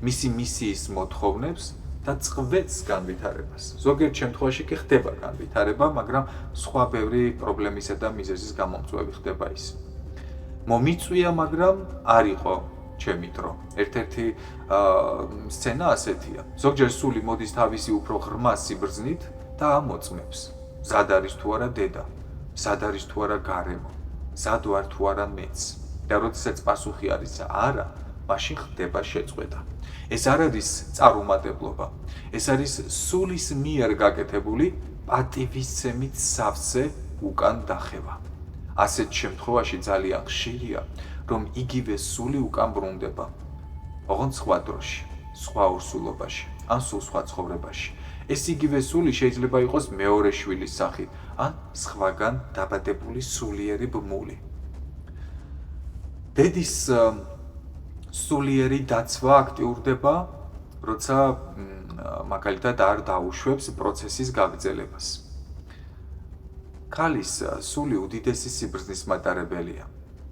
მისი მისიის მოთხოვნებს და წყვეტს განვითარებას. ზოგიერთ შემთხვევაში კი ხდება განვითარება, მაგრამ სხვა ბევრი პრობლემისა და მიზეზის გამომწვევი ხდება ის. მომიწვია, მაგრამ არ იყო ჩემი დრო. ერთ-ერთი სცენა ასეთია. ზოგჯერ სული მოდის თავისი უფრო ღრმა სიბრძნით და ამოწმებს. მზად არის თუ არა დედა, მზად არის თუ არა გარემო, მზად ვარ თუ არა მეც. და როდესაც პასუხი არის არა, მაშინ ხდება შეწყვეტა. ეს არ არის წარუმატებლობა. ეს არის სულის მიერ გაკეთებული პატივისცემით სავსე უკან დახევა. ასეთ შემთხვევაში ძალიან ხშირია, რომ იგივე სული უკან ბრუნდება. ოღონდ სხვა დროში, სხვა ორსულობაში, ან სულ სხვა ცხოვრებაში. ეს იგივე სული შეიძლება იყოს მეორე შვილის სახით, ან სხვაგან დაბადებული სულიერი ბმული. დედის სულიერი დაცვა აქტიურდება, როცა მაგალითად არ დაუშვებს პროცესის გაგრძელებას. ქალის სული უდიდესი სიბრძნის მატარებელია.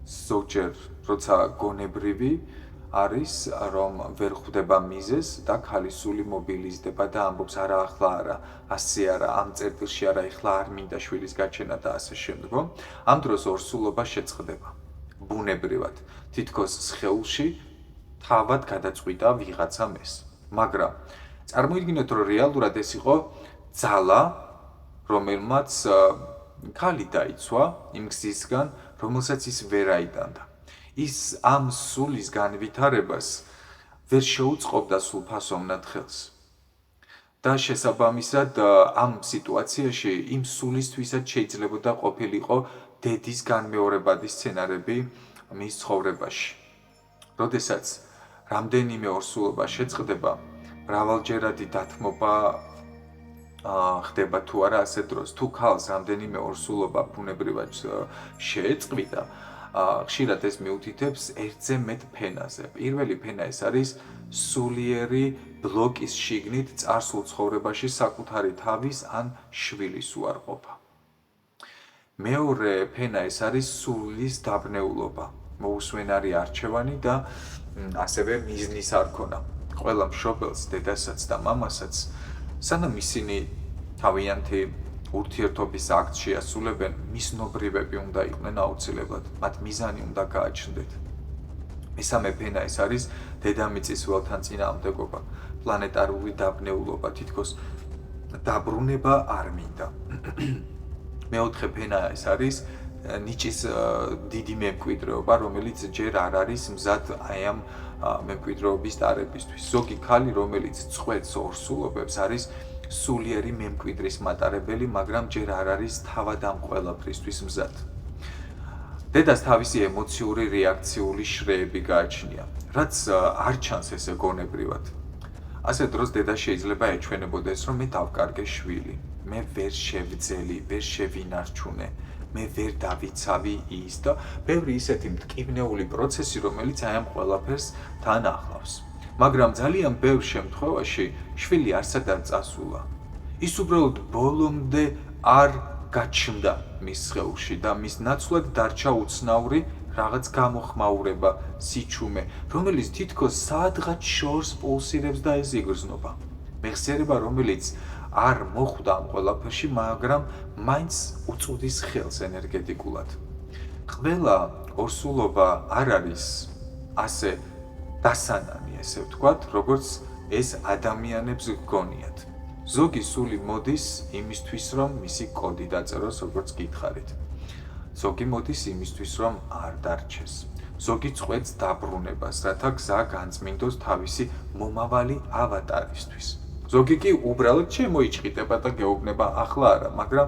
ზოგჯერ როცა გონებრივი არის, რომ ვერ ხვდება მიზეზს და ქალის სული მობილიზდება და ამბობს არა ახლა არა, ასე არა, ამ წერტილში არა, ახლა არ მინდა შვილის გაჩენა და ასე შემდგომ. ამ დროს ორსულობა შეწყდება. ბუნებრივად, თითქოს სხეულში თავად გადაწყვიტა ვიღაცა მეს. მაგრამ წარმოიდგინეთ, რომ რეალურად ეს იყო ძალა, რომელმაც ქალი დაიცვა იმ გზისგან, რომელსაც ის ვერ აიტანდა. ის ამ სულის განვითარებას ვერ შეუწყობდა სულფასოვნად ხელს. და შესაბამისად ამ სიტუაციაში იმ სულისთვისაც შეიძლებოდა ყოფილიყო დედის განმეორებადი სცენარები მის ცხოვრებაში. როდესაც რამდენიმე ორსულობა შეწყდება, მრავალჯერადი დათმობა ხდება თუ არა ასე დროს. თუ ქალს რამდენიმე ორსულობა ბუნებრივად შეეწყვიტა, ხშირად ეს მიუთითებს ერთზე მეტ ფენაზე. პირველი ფენა ეს არის სულიერი ბლოკის შიგნით წარსულ ცხოვრებაში საკუთარი თავის ან შვილის უარყოფა. მეორე ფენა ეს არის სულის დაბნეულობა, მოუსვენარი არჩევანი და ასევე მიზნის არქონა. ყველა მშობელს, დედასაც და მამასაც, სანამ ისინი თავიანთი ურთიერთობის აქტს შეასრულებენ, მიზნობრივები უნდა იყვნენ აუცილებლად, მათ მიზანი უნდა გააჩნდეთ. მესამე ფენა ეს არის დედამიწის ველთან წინააღმდეგობა, პლანეტარული დაბნეულობა, თითქოს დაბრუნება არ მინდა. მეოთხე ფენა ეს არის ნიჭის დიდი მემკვიდრეობა, რომელიც ჯერ არ არის მზად აი ამ მემკვიდრეობის დარებისთვის. ზოგი ქალი, რომელიც წყვეტს ორსულობებს, არის სულიერი მემკვიდრის მატარებელი, მაგრამ ჯერ არ არის თავად ამ ყველაფრისთვის მზად. დედას თავისი ემოციური რეაქციული შრეები გააჩნია, რაც არ ჩანს ესე გონებრივად. ასე დროს დედა შეიძლება ეჩვენებოდეს, რომ მე დავკარგე შვილი, მე ვერ შევძელი, ვერ შევინარჩუნე, მე ვერ დავიცავი ის და ბევრი ისეთი მტკივნეული პროცესი, რომელიც აი ამ ყველაფერს თან ახლავს. მაგრამ ძალიან ბევრ შემთხვევაში შვილი არსად არ წასულა. ის უბრალოდ ბოლომდე არ გაჩნდა მის სხეულში და მის ნაცვლად დარჩა უცნაური რაღაც გამოხმაურება, სიჩუმე, რომელიც თითქოს სადღაც შორს პულსირებს და ეზიგრძნობა. მეხსიერება, რომელიც არ მოხვდა ამ ყველაფერში, მაგრამ მაინც უწუდის ხელს ენერგეტიკულად. ყველა ორსულობა არ არის ასე დასანანი, ესე ვთქვათ, როგორც ეს ადამიანებს გგონიათ. ზოგი სული მოდის იმისთვის, რომ მისი კოდი დაწეროს, როგორც გითხარით. ზოგი მოდის იმისთვის, რომ არ დარჩეს. ზოგი წყვეტს დაბრუნებას, რათა გზა განწმინდოს თავისი მომავალი ავატარისთვის. ზოგი კი უბრალოდ შემოიჭყიდება და გეუბნება ახლა არა, მაგრამ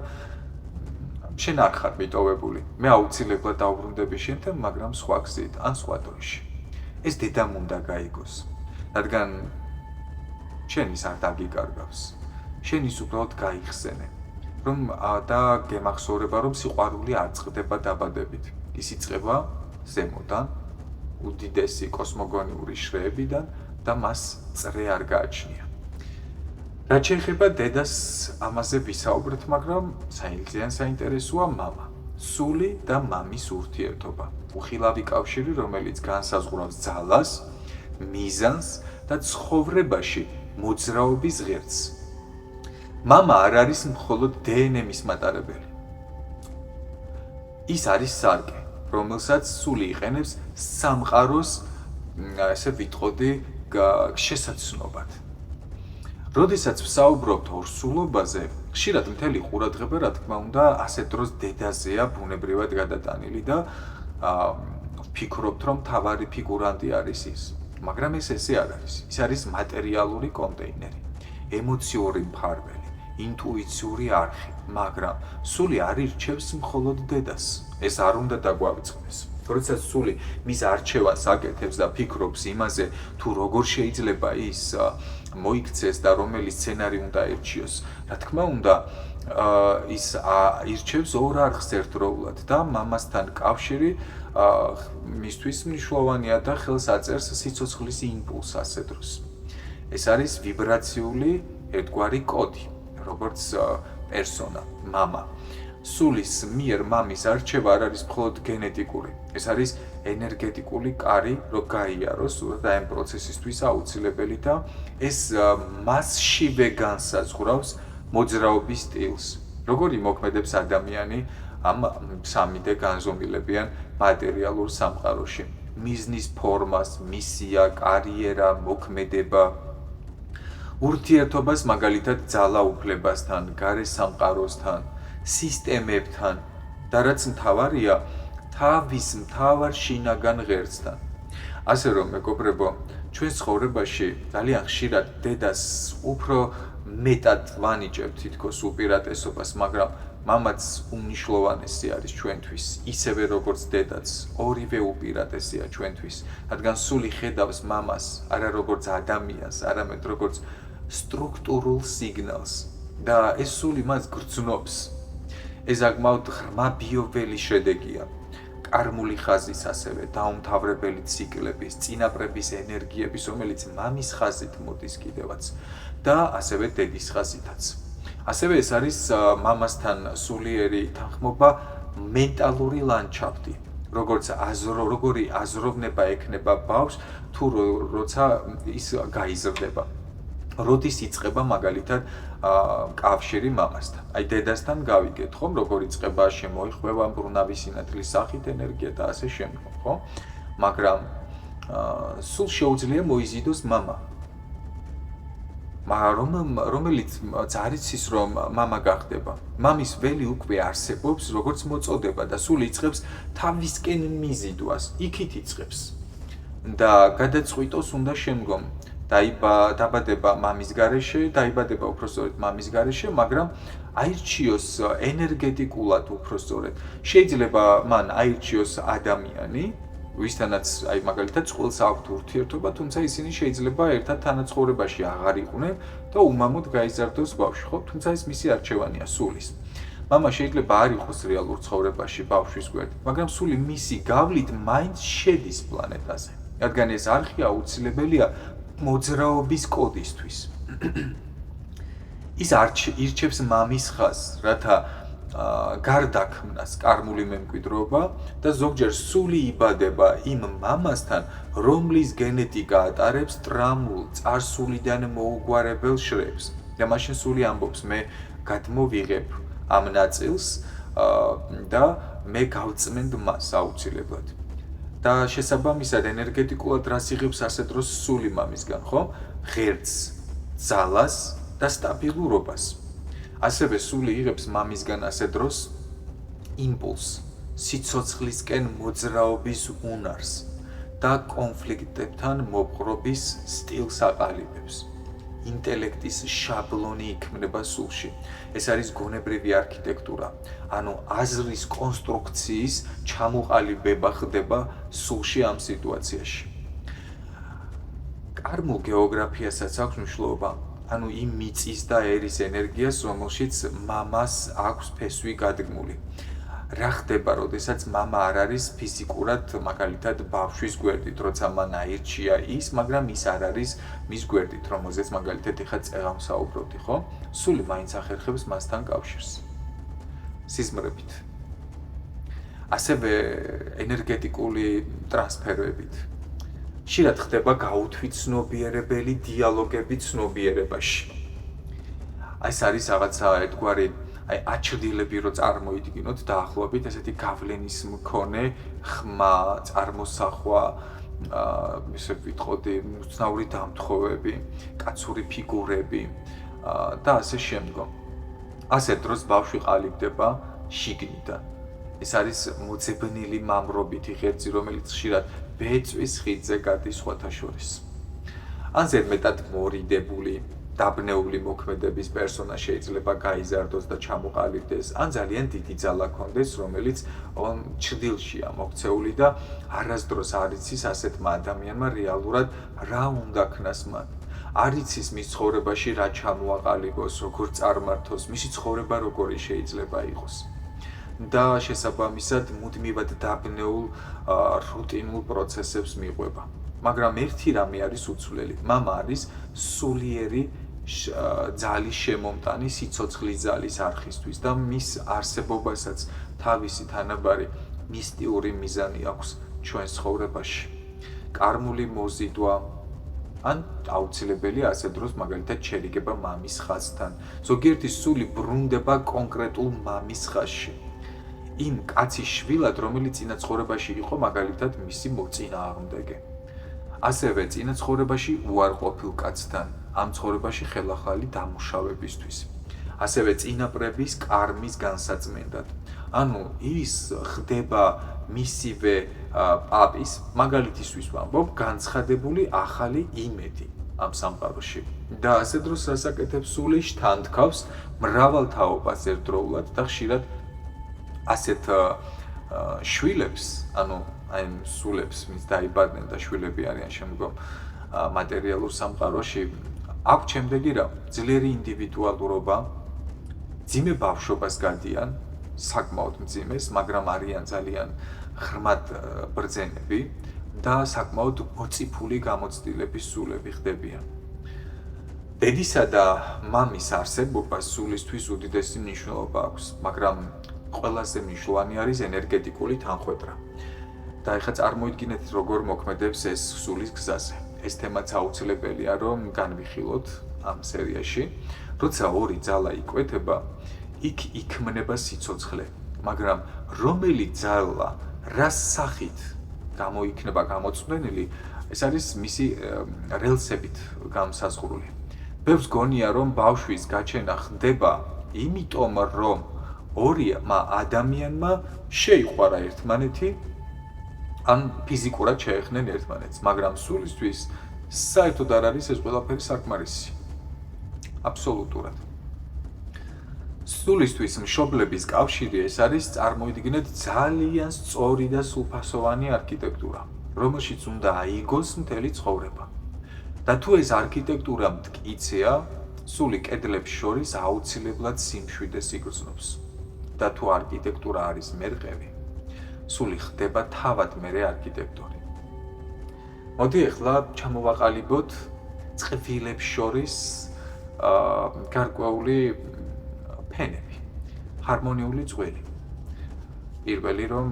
შენ არ ხარ მიტოვებული. მე აუცილებლად დავბრუნდები შენთან, მაგრამ სხვა გზით ან სხვა დროში. ეს დედამ უნდა გაიგოს, რადგან შენ ის არ დაგიკარგავს. შენ ის უბრალოდ გაიხსენე, რომ და გემახსოვრება, რომ სიყვარული არ წყდება დაბადებით. ის იწყება ზემოდან, უდიდესი კოსმოგონიური შრეებიდან და მას წრე არ გააჩნია. რაც შეეხება დედას, ამაზე ვისაუბრეთ, მაგრამ ძალიან საინტერესოა მამა. სული და მამის ურთიერთობა. უხილავი კავშირი, რომელიც განსაზღვრავს ძალას, მიზანს და ცხოვრებაში მოძრაობის ღერძს. მამა არ არის მხოლოდ დნმ-ის მატარებელი. ის არის სარკე, რომელსაც სული იყენებს სამყაროს, ესე ვიტყოდი, შესაცნობად. როდესაც ვსაუბრობთ ორსულობაზე, ხშირად მთელი ყურადღება, რა თქმა უნდა, ასეთ დროს დედაზეა ბუნებრივად გადატანილი და ვფიქრობთ, რომ მთავარი ფიგურანტი არის ის. მაგრამ ეს ესე არ არის. ის არის მატერიალური კონტეინერი, ემოციური მფარველი, ინტუიციური არხი, მაგრამ სული არ ირჩევს მხოლოდ დედას. ეს არ უნდა დაგვავიწყდეს. როდესაც სული მის არჩევანს აკეთებს და ფიქრობს იმაზე, თუ როგორ შეიძლება ის მოიქცეს და რომელი სცენარი უნდა ერჩიოს, რა თქმა უნდა, ის ირჩევს ორ არხს ერთდროულად და მამასთან კავშირი მისთვის მნიშვნელოვანია და ხელს აწერს სიცოცხლის იმპულსს ასე დროს. ეს არის ვიბრაციული ერთგვარი კოდი, როგორც პერსონა, მამა. სულის მიერ მამის არჩევა არ არის მხოლოდ გენეტიკური, ეს არის ენერგეტიკული კარი, რომ გაიაროს და ამ პროცესისთვის აუცილებელი და ეს მასშივე განსაზღვრავს მოძრაობის სტილს. როგორი მოქმედებს ადამიანი ამ 3D განზომილებიან მატერიალურ სამყაროში. მიზნის ფორმას, მისია, კარიერა, მოქმედება, ურთიერთობას მაგალითად ძალაუფლებასთან, გარე სამყაროსთან, სისტემებთან და რაც მთავარია, თავის მთავარ შინაგან ღერძთან. ასე რომ, მეგობრებო, ჩვენ ცხოვრებაში ძალიან ხშირად დედას უფრო მეტად ვანიჭებთ თითქოს უპირატესობას, მაგრამ მამაც უმნიშვნელოვანესი არის ჩვენთვის, ისევე როგორც დედაც, ორივე უპირატესია ჩვენთვის, რადგან სული ხედავს მამას არა როგორც ადამიანს, არამედ როგორც სტრუქტურულ სიგნალს და ეს სული მას გრძნობს. ეს საკმაოდ ღრმა ბიოველი შედეგია. კარმული ხაზის ასევე დაუმთავრებელი ციკლების, წინაპრების ენერგიების, რომელიც მამის ხაზით მოდის კიდევაც და ასევე დედის ხაზითაც. ასევე ეს არის მამასთან სულიერი თანხმობა მენტალური ლანდშაფტი, როგორი აზროვნება ექნება ბავშვს თუ როცა ის გაიზრდება. როდის იწყება მაგალითად კავშირი მამასთან. აი დედასთან გავიგეთ, ხომ, როგორ იწყება, შემოიხვევა მბრუნავი სინათლის სახით ენერგია და ასე შემდგომ, ხო? მაგრამ სულ შეუძლია მოიზიდოს მამა. რომელიც ძარიცის რომ მამა გახდება. მამის ველი უკვე არსებობს, როგორც მოწოდება და სული იწყებს თავისკენ მიზიდვას, იქით იწყებს. და გადაწყვიტოს უნდა შემდგომ დაბადება მამის გარეშე, დაიბადება უпростоრედ მამის გარეშე, მაგრამ აირჩიოს ენერგეტიკულად უпростоრედ. შეიძლება მან აირჩიოს ადამიანი, ვისთანაც აი მაგალითად წყვილს აქვთ ურთიერთობა, თუმცა ისინი შეიძლება ერთად თანაცხოვრებაში აღარ იყვნენ და უმამოდ გაიზარდოს ბავშვი, ხო? თუმცა ეს მისი არჩევანია სულის. მამა შეიძლება არ იყოს რეალურ ცხოვრებაში ბავშვის გვერდით, მაგრამ სული მისი გავლით მაინც შედის პლანეტაზე. რადგან ეს არხი აუცილებელია მოძრაობის კოდისთვის. ის ირჩევს მამის ხაზს, რათა გარდაქმნას კარმული მემკვიდრეობა და ზოგჯერ სული იბადება იმ მამასთან, რომლის გენეტიკა ატარებს ტრამულ, წარსულიდან მოუგვარებელ შრეებს. და მაშინ სული ამბობს, მე გადმოვიღებ ამ ნაწილს და მე გავწმენდ მას აუცილებლად. და შესაბამისად ენერგეტიკულად რას იღებს ასე დროს სული მამისგან, ხო? ღერძს, ძალას და სტაბილურობას. ასევე სული იღებს მამისგან ასე დროს იმპულსს, სიცოცხლისკენ მოძრაობის უნარს და კონფლიქტებთან მოპყრობის სტილს აყალიბებს. ინტელექტის შაბლონი იქმნება სულში. ეს არის გონებრივი არქიტექტურა, ანუ აზრის კონსტრუქციის ჩამოყალიბება ხდება სულში ამ სიტუაციაში. კარმულ გეოგრაფიასაც აქვს მნიშვნელობა, ანუ იმ მიწის და ერის ენერგიას, რომელშიც მამას აქვს ფესვი გადმული. რა ხდება, როდესაც მამა არ არის ფიზიკურად, მაგალითად, ბავშვის გვერდით, როცა მან აირჩია ის, მაგრამ ის არ არის მის გვერდით, რომელზეც მაგალითად ეხლა წეღავსაუბრობდი, ხო? სული მაინც ახერხებს მასთან კავშირს. სიზმრებით. ასევე ენერგეტიკული ტრანსფერებით. ხშირად ხდება გაუთვითცნობიერებელი დიალოგები ცნობიერებაში. ეს არის რაღაცა ერთგვარი აჩრდილები რო წარმოიდგინოთ დაახლოებით ესეთი გავლენის მქონე ხმა, წარმოსახვა, ისე ვიტყოდი, უცნაური დამთხოვები, კაცური ფიგურები და ასე შემდგომ. ასეთ დროს ბავშვი ყალიბდება შიგნიდან. ეს არის მოძებნილი მამრობითი ღერძი, რომელიც ხშირად ბეწვის ხიდზე გადის სხვათა შორის. ან ზედმეტად მორიდებული, დაბნეული მოქმედების პერსონა შეიძლება გაიზარდოს და ჩამოყალიბდეს, ან ძალიან დიდი ძალა ჰქონდეს, რომელიც ჩრდილშია მოქცეული და არასდროს არ იცის ასეთმა ადამიანმა რეალურად რა უნდა ქნას მან. არ იცის მის ცხოვრებაში რა ჩამოაყალიბოს, როგორ წარმართოს, მისი ცხოვრება როგორი შეიძლება იყოს. და შესაბამისად მუდმივად დაბნეულ რუტინულ პროცესებს მიყვება. მაგრამ ერთი რამე არის უცვლელი. მამა არის სულიერი ძალის შემომტანი სიცოცხლის ძალის არხისთვის და მის არსებობასაც თავისი თანაბარი მისტიური მიზანი აქვს ჩვენს ცხოვრებაში. კარმული მოზიდვა ან აუცილებელია ასე დროს მაგალითად შერიგება მამის ხაზთან. ზოგიერთი სული ბრუნდება კონკრეტულ მამის ხაზში. იმ კაცის შვილად, რომელიც წინა ცხოვრებაში იყო მაგალითად მისი მოწინააღმდეგე. ასევე წინა ცხოვრებაში უარყოფილ კაცთან, ამ ცხოვრებაში ხელახალი დამუშავებისთვის. ასევე წინაპრების კარმის განსაწმენდად. ანუ ის ხდება მისივე პაპის, მაგალითისთვის ვამბობ, განცხადებული ახალი იმედი ამ სამყაროში. და ასე დროს რასაკეთებს სული შთანთქავს მრავალ თაობას ერთდროულად და ხშირად ასეთ შვილებს, ანუ აი სულებს, ვინც დაიბადნენ და შვილები არიან შემდგომ მატერიალურ სამყაროში, აქვს შემდეგი რა, ძლიერი ინდივიდუალურობა, მძიმე ბავშვობას გადიან, საკმაოდ მძიმეს, მაგრამ არიან ძალიან ღრმად ბრძენები და საკმაოდ მოწიფული გამოცდილების სულები ხდებიან. დედისა და მამის არსებობა სულისთვის უდიდესი მნიშვნელობა აქვს, მაგრამ ყველაზე მნიშვნელოვანი არის ენერგეტიკული თანხვედრა. და ეხლა წარმოიდგინეთ, როგორ მოქმედებს ეს სულის გზაზე. ეს თემაც აუცილებელია, რომ განვიხილოთ ამ სერიაში. როცა ორი ძალა იკვეთება, იქ იქმნება სიცოცხლე, მაგრამ რომელი ძალა რა სახით გამოიქნება გამოწვდენილი, ეს არის მისი რელსებით განსაზღვრული. ბევრს გონია, რომ ბავშვის გაჩენა ხდება იმიტომ, რომ ორმა ადამიანმა შეიყვარა ერთმანეთი, ან ფიზიკურად შეეხნენ ერთმანეთს, მაგრამ სულისთვის საერთოდ არ არის ეს ყველაფერი საკმარისი. აბსოლუტურად. სულისთვის მშობლების კავშირი ეს არის წარმოიდგინეთ ძალიან სწორი და სრულფასოვანი არქიტექტურა, რომელშიც უნდა აიგოს მთელი ცხოვრება. და თუ ეს არქიტექტურა მტკიცეა, სული კედლებს შორის აუცილებლად სიმშვიდეს იგრძნობს. და თუ არქიტექტურა არის მერყევი, სული ხდება თავად მერე არქიტექტორი. მოდი ახლა ჩამოვაყალიბოთ წყვილებს შორის გარკვეული ფენები, ჰარმონიული წყვილი. პირველი რომ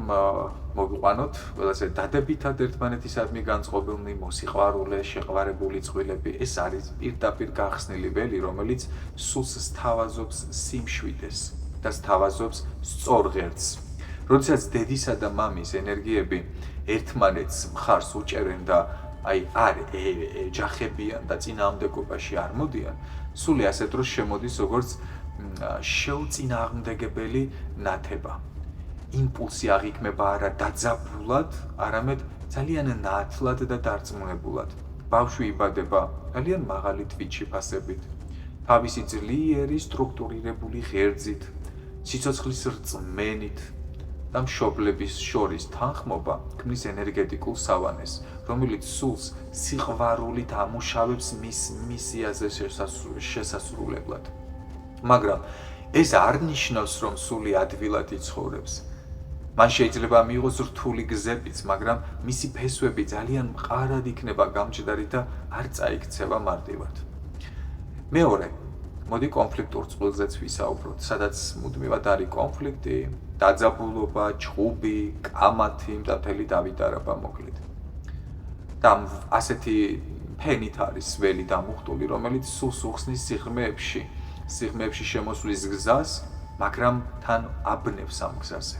მოვიყვანოთ ყველაზე დადებითად ერთმანეთისადმი განწყობილნი, მოსიყვარულე, შეყვარებული წვილები, ეს არის პირდაპირ გახსნილი ველი, რომელიც სულს სთავაზობს სიმშვიდეს და სთავაზობს სწორ ღერძს. როდესაც დედისა და მამის ენერგიები ერთმანეთს მხარს უჭერენ და არ ეჯახებიან და წინააღმდეგობაში არ მოდიან, სული ასე დროს შემოდის როგორც შეუწინააღმდეგებელი ნათება. იმპულსი აღიქმება არა დაძაბულად, არამედ ძალიან ნათლად და დარწმუნებულად. ბავშვი იბადება ძალიან მაღალი თვითშიფასებით, თავისი ძლიერი სტრუქტურირებული ღერძით, სიცოცხლის რწმენით და მშობლების შორის თანხმობა ქმნის ენერგეტიკულ სავანეს, რომელიც სულს სიყვარულით ამუშავებს მის მისიაზე შესასრულებლად. მაგრამ ეს არ ნიშნავს, რომ სული ადვილად იცხოვრებს. მან შეიძლება მიიღოს რთული გზებიც, მაგრამ მისი ფესვები ძალიან მყარად იქნება გამჯდარი და არ წაიქცევა მარტივად. მეორე, მოდი კონფლიქტურ წყვილზეც ვისაუბროთ, სადაც მუდმივად არის კონფლიქტი, დაძაბულობა, ჭუბი, კამათი, მთელი დავიტარება მოკლედ. და ასეთი ფენით არის ველი დამუხტული, რომელიც სულს უხსნის სიღრმეებში შემოსვლის გზას, მაგრამ თან აბნევს ამ გზაზე.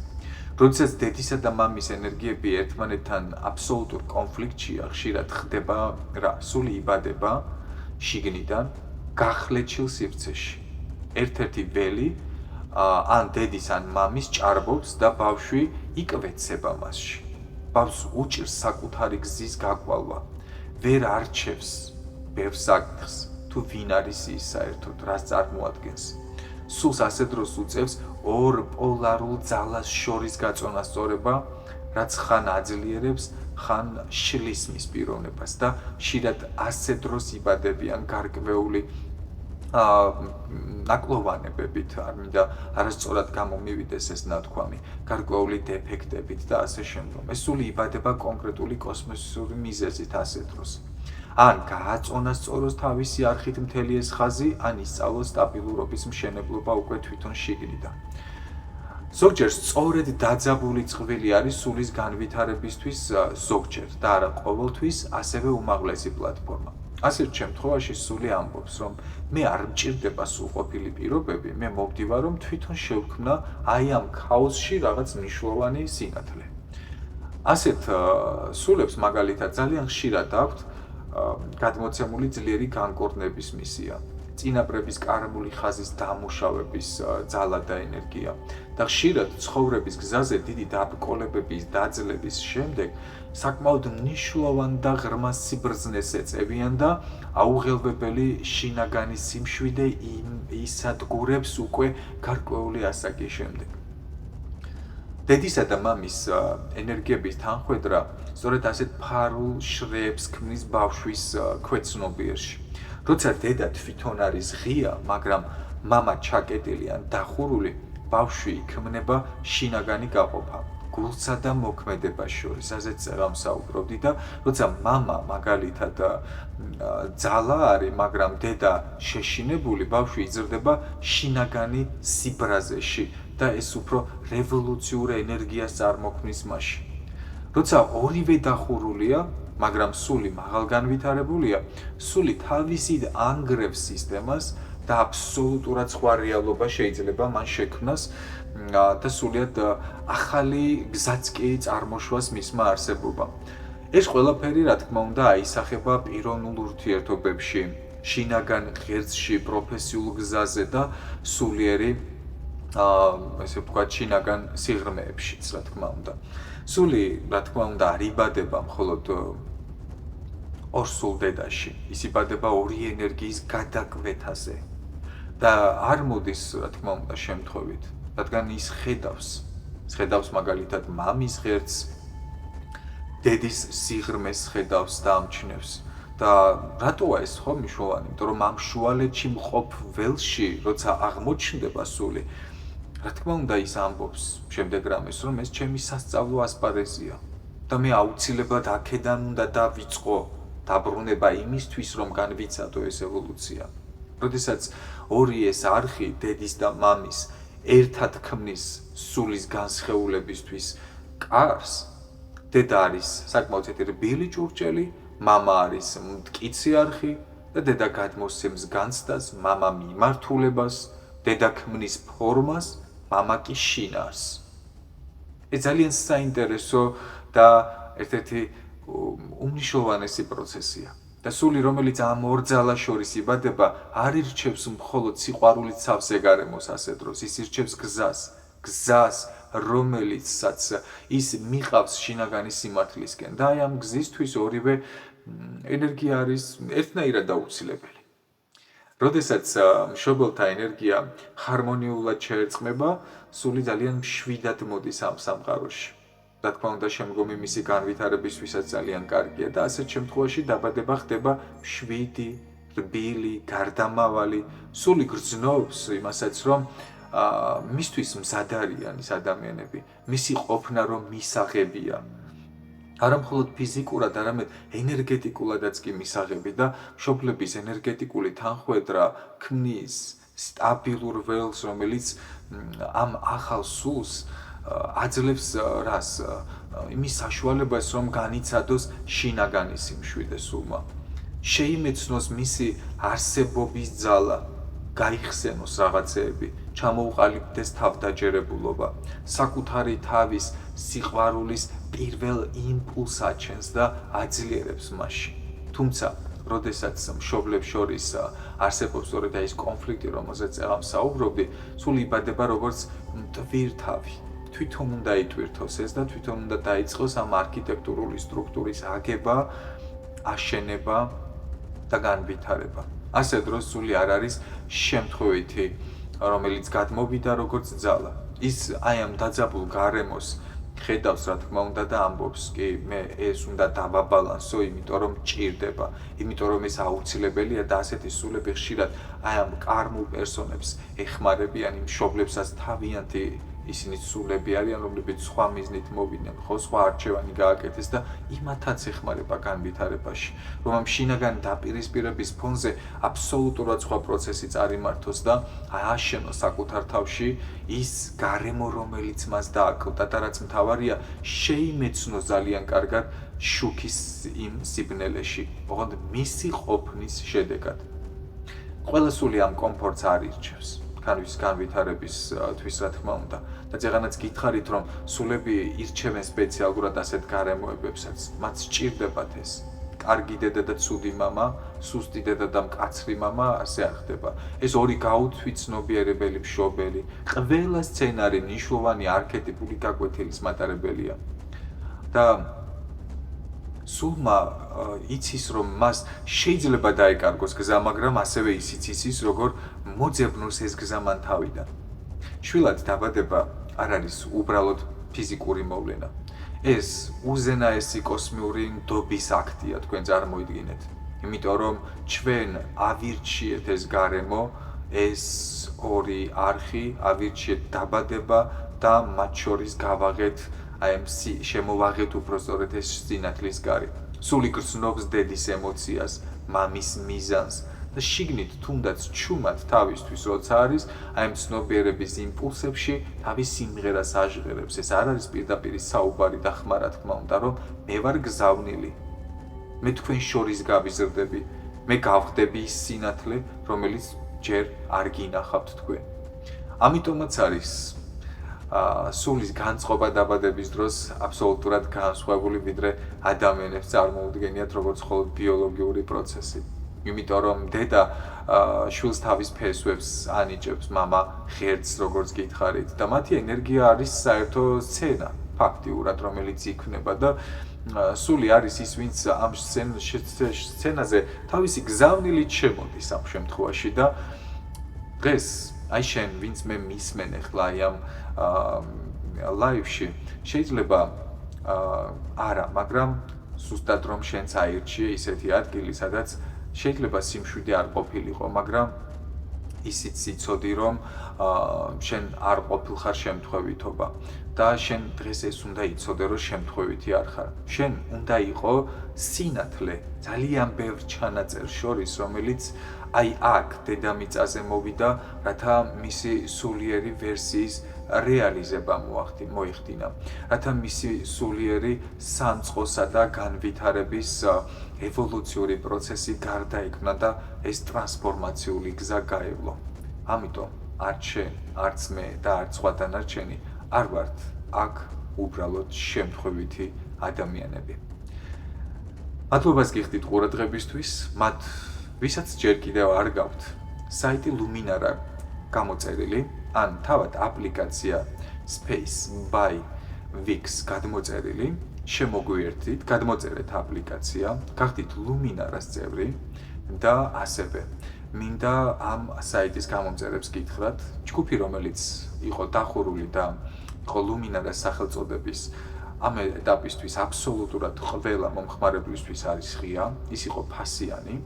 როდესაც დედისა და მამის ენერგიები ერთმანეთთან აბსოლუტურ კონფლიქტშია, ხშირად ხდება რა, სული იბადება შიგნიდან გახლეჩილ სივრცეში. ერთ-ერთი ველი ან დედის ან მამის ჭარბობს და ბავშვი იკვეცება მასში. ბავშვს უჭირს საკუთარი გზის გაკვალვა, ვერ არჩევს ბევრ საკითხს, თუ ვინ არის ის საერთოდ, რას წარმოადგენს. სულს ასე დროს უწევს ორ პოლარულ ძალას შორის გაწონასწორება, რაც ხან აძლიერებს, ხან შლის მის პიროვნებას და ხშირად ასე დროს იბადებიან გარკვეული ნაკლოვანებებით, არ მინდა არასწორად გამომივიდეს ეს ნათქვამი, გარკვეული დეფექტებით და ასე შემდგომ. ეს სული იბადება კონკრეტული კოსმოსური მიზეზით ასე დროს. ან გააწონასწოროს თავისი არხით მთელი ეს ხაზი, ან ისწავლოს სტაბილურობის მშენებლობა უკვე თვითონ შიგნიდან. ზოგჯერ სწორედ დაძაბული წყვილი არის სულის განვითარებისთვის ზოგჯერ და არა ყოველთვის ასევე უმაღლესი პლატფორმა. ასეთ შემთხვევაში სული ამბობს, რომ მე არ მჭირდება სრულყოფილი პირობები, მე მოვდივარ, რომ თვითონ შევქმნა აი ამ ქაოსში რაღაც მნიშვნელოვანი სინათლე. ასეთ სულებს მაგალითად ძალიან ხშირად აქვთ გადმოცემული ძლიერი განკორნების მისია, წინაპრების კარმული ხაზის დამუშავების ძალა და ენერგია და ხშირად ცხოვრების გზაზე დიდი დაბრკოლებების დაძლევის შემდეგ საკმაოდ მნიშვნელოვან და ღრმა სიბრძნეს ეწევიან და აუღელვებელი შინაგანი სიმშვიდე ისადგურებს უკვე გარკვეული ასაკის შემდეგ. დედისა და მამის ენერგიების თანხვედრა სწორედ ასეთ ფარულ შრეებს ქმნის ბავშვის ქვეცნობიერში. როცა დედა თვითონ არის ღია, მაგრამ მამა ჩაკეტილი ან დახურული, ბავშვი იქმნება შინაგანი გაყოფა, გულსა და მოქმედებას შორის, ასეთ ვსაუბრობდი და როცა მამა მაგალითად ძალა არის, მაგრამ დედა შეშინებული, ბავშვი იზრდება შინაგანი სიბრაზეში და ეს უფრო რევოლუციურ ენერგიას წარმოქმნის მასში. როცა ორივე დახურულია, მაგრამ სული მაღალ განვითარებულია, სული თავისით ანგრევს სისტემას და აბსოლუტურად სხვა რეალობა შეიძლება მან შექმნას და სულიად ახალი გზაც კი წარმოშვას მისმა არსებობამ. ეს ყველაფერი, რა თქმა უნდა, აისახება პიროვნულ ურთიერთობებში, შინაგან ღერძში, პროფესიულ გზაზე და სულიერი ესე ვთქვათ, შინაგან სიღრმეებშიც, რა თქმა უნდა. სული, რა თქმა უნდა, არ იბადება მხოლოდ ორ სულ დედაში, ის იბადება ორი ენერგიის გადაკვეთაზე და არ მოდის, რა თქმა უნდა, შემთხვევით, რადგან ის ხედავს მაგალითად მამის ღერძს, დედის სიღრმეს ხედავს და ამჩნევს. და რატოა ეს ხო მნიშვნელოვანი? იმიტომ რომ ამ შუალედში მყოფ ველში, როცა აღმოჩნდება სული, რა თქმა უნდა ის ამბობს შემდეგ რამეს, რომ ეს ჩემი სასწავლო ასპარეზია და მე აუცილებლად აქედან უნდა დავიწყო დაბრუნება იმისთვის, რომ განვიცადო ეს ევოლუცია. როდესაც ორი ეს არხი, დედის და მამის, ერთად ქმნის სულის განსხეულებისთვის კარს, დედა არის საკმაოდ რბილი ჭურჭელი, მამა არის მტკიცე არხი და დედა გადმოსცემს განცდას, მამა მიმართულებას, დედა ქმნის ფორმას, მამა კი შინაარს. ეს ძალიან საინტერესო და ერთ-ერთი უმნიშვნელოვანესი პროცესია. და სული, რომელიც ამ ორ ძალას შორის იბადება, არ ირჩევს მხოლოდ სიყვარულით სავსე გარემოს ასე დროს, ის ირჩევს გზას, რომელიცაც ის მიყავს შინაგანი სიმართლისკენ და აი ამ გზისთვის ორივე ენერგია არის ერთნაირად აუცილებელი. როდესაც მშობელთა ენერგია ჰარმონიულად შეერწყმება, სული ძალიან მშვიდად მოდის ამ სამყაროში. რა თქმა უნდა, შემდგომი მისი განვითარებისთვისაც ძალიან კარგია და ასეთ შემთხვევაში დაბადება ხდება მშვიდი, რბილი, გარდამავალი, სული გრძნობს იმასაც, რომ მისთვის მზად არიან ის ადამიანები, მისი ყოფნა რომ მისაღებია. არა მხოლოდ ფიზიკურად, არამედ ენერგეტიკულადაც კი მისაღები და მშობლების ენერგეტიკული თანხვედრა ქმნის სტაბილურ ველს, რომელიც ამ ახალ სულს აძლევს რას იმის საშუალებას, რომ განიცადოს შინაგანი სიმშვიდე სულმა. შეიმეცნოს მისი არსებობის ძალა, გაიხსენოს რაღაცეები, ჩამოუყალიბდეს თავდაჯერებულობა, საკუთარი თავის სიყვარულის პირველ იმპულსს აჩენს და აძლიერებს მასში. თუმცა, როდესაც მშობლებს შორის არსებობს სწორედ ის კონფლიქტი, რომელზეც ვსაუბრობდი, სული იბადება როგორც მტვირთავი. თვითონ უნდა იტვირთოს ეს და თვითონ უნდა დაიწყოს ამ არქიტექტურული სტრუქტურის აგება, აშენება და განვითარება. ასე დროს სული არ არის შემთხვევითი, რომელიც გადმოვიდა როგორც ძალა. ის აი ამ დაძაბულ გარემოს ხედავს, რა თქმა უნდა და ამბობს, კი, მე ეს უნდა დავაბალანსო, იმიტომ რომ ჭირდება, იმიტომ რომ ეს აუცილებელია და ასეთი სულები ხშირად აი ამ კარმულ პერსონებს ეხმარებიან, იმ მშობლებსაც თავიანთი ისინი სულები არიან, რომლებიც სხვა მიზნით მოვიდნენ, ხო, სხვა არჩევანი გააკეთეს და იმათაც ეხმარება განვითარებაში, რომ ამ შინაგანი დაპირისპირების ფონზე აბსოლუტურად სხვა პროცესი წარიმართოს და ააშენოს საკუთარ თავში ის გარემო, რომელიც მას დააკლდა და რაც მთავარია, შეიმეცნოს ძალიან კარგად შუქის იმ სიბნელეში, ოღონდ მისი ყოფნის შედეგად. ყველა სული ამ კომფორტს არ ირჩევს. განვითარებისთვის, რა თქმა უნდა. და წეღანაც გითხარით, რომ სულები ირჩევენ სპეციალურად ასეთ გარემოებებსაც, მათ სჭირდებათ ეს. კარგი დედა და ცუდი მამა, სუსტი დედა და მკაცრი მამა, ასე არ ხდება. ეს ორი გაუთვითცნობიერებელი მშობელი, ყველა სცენარი მნიშვნელოვანი არქეტიპული გაკვეთილის მატარებელია. და სულმა იცის, რომ მას შეიძლება დაეკარგოს გზა, მაგრამ ასევე ისიც იცის, როგორ მოძებნოს ეს გზა მან თავიდან. შვილად დაბადება არ არის უბრალოდ ფიზიკური მოვლენა. ეს უზენაესი კოსმიური ნდობის აქტია, თქვენ წარმოიდგინეთ. იმიტომ რომ ჩვენ ავირჩიეთ ეს გარემო, ეს ორი არხი, ავირჩიეთ დაბადება და მათ შორის გავაღეთ აი ამ შემოვაღეთ უბრალოდ ეს სინათლის გარი. სული გრძნობს დედის ემოციას, მამის მიზანს და შიგნით თუნდაც ჩუმად თავისთვის როცა არის, აი ამ ცნობიერების იმპულსებში თავის სიმღერას აჟღერებს. ეს არ არის პირდაპირ საუბარი და ხმა, რა თქმა უნდა, რომ მე ვარ გზავნილი. მე თქვენ შორის გავიზრდები, მე გავხდები ის სინათლე, რომელიც ჯერ არ გინახავთ თქვენ. ამიტომაც არის სულის განწყობა დაბადების დროს აბსოლუტურად განსხვავებული, ვიდრე ადამიანებს წარმოუდგენიათ როგორც მხოლოდ ბიოლოგიური პროცესი. იმიტომ რომ დედა შვილს თავის ფესვებს ანიჭებს, მამა ღერცს, როგორც გითხარით, და მათი ენერგია არის საერთო სცენა, ფაქტიურად, რომელიც იქმნება და სული არის ის, ვინც ამ სცენაზე თავისი გზავნილით შემოდის ამ შემთხვევაში და დღეს აი შენ, ვინც მე მისმენ ახლა აი ამ ლაივში, შეიძლება არა, მაგრამ ზუსტად რომ შენც აირჩიე ისეთი ადგილი, სადაც შეიძლება სიმშვიდე არ ყოფილიყო, მაგრამ ისიც იცოდი, რომ შენ არ ყოფილხარ შემთხვევითობა და შენ დღეს ეს უნდა იცოდე, რომ შემთხვევითი არ ხარ. შენ უნდა იყო სინათლე ძალიან ბევრ ჩანაწერს შორის, რომელიც აი აქ დედამიწაზე მოვიდა, რათა მისი სულიერი ვერსიის რეალიზება მოიხდინა, რათა მისი სულიერი სამწყოსა და განვითარების ევოლუციური პროცესი გარდაიქმნა და ეს ტრანსფორმაციული გზა გაევლო. ამიტომ არც შენ, არც მე და არც სხვა დანარჩენი არ ვართ აქ უბრალოდ შემთხვევითი ადამიანები. მადლობას გიხდით ყურადღებისთვის, მათ ვისაც ჯერ კიდევ არ გაქვთ საიტი Luminara გამოწერილი, ან თავად აპლიკაცია space by Wix გადმოწერილი, შემოგვიერთდით, გადმოწერეთ აპლიკაცია, გახდით Luminara-ს წევრი და ასევე მინდა ამ საიტის გამომწერებს გითხრათ, ჯგუფი რომელიც იყო დახურული და იყო Luminara-ს სახელწოდების ამ ეტაპისთვის აბსოლუტურად ყველა მომხმარებლისთვის არის ღია, ის იყო ფასიანი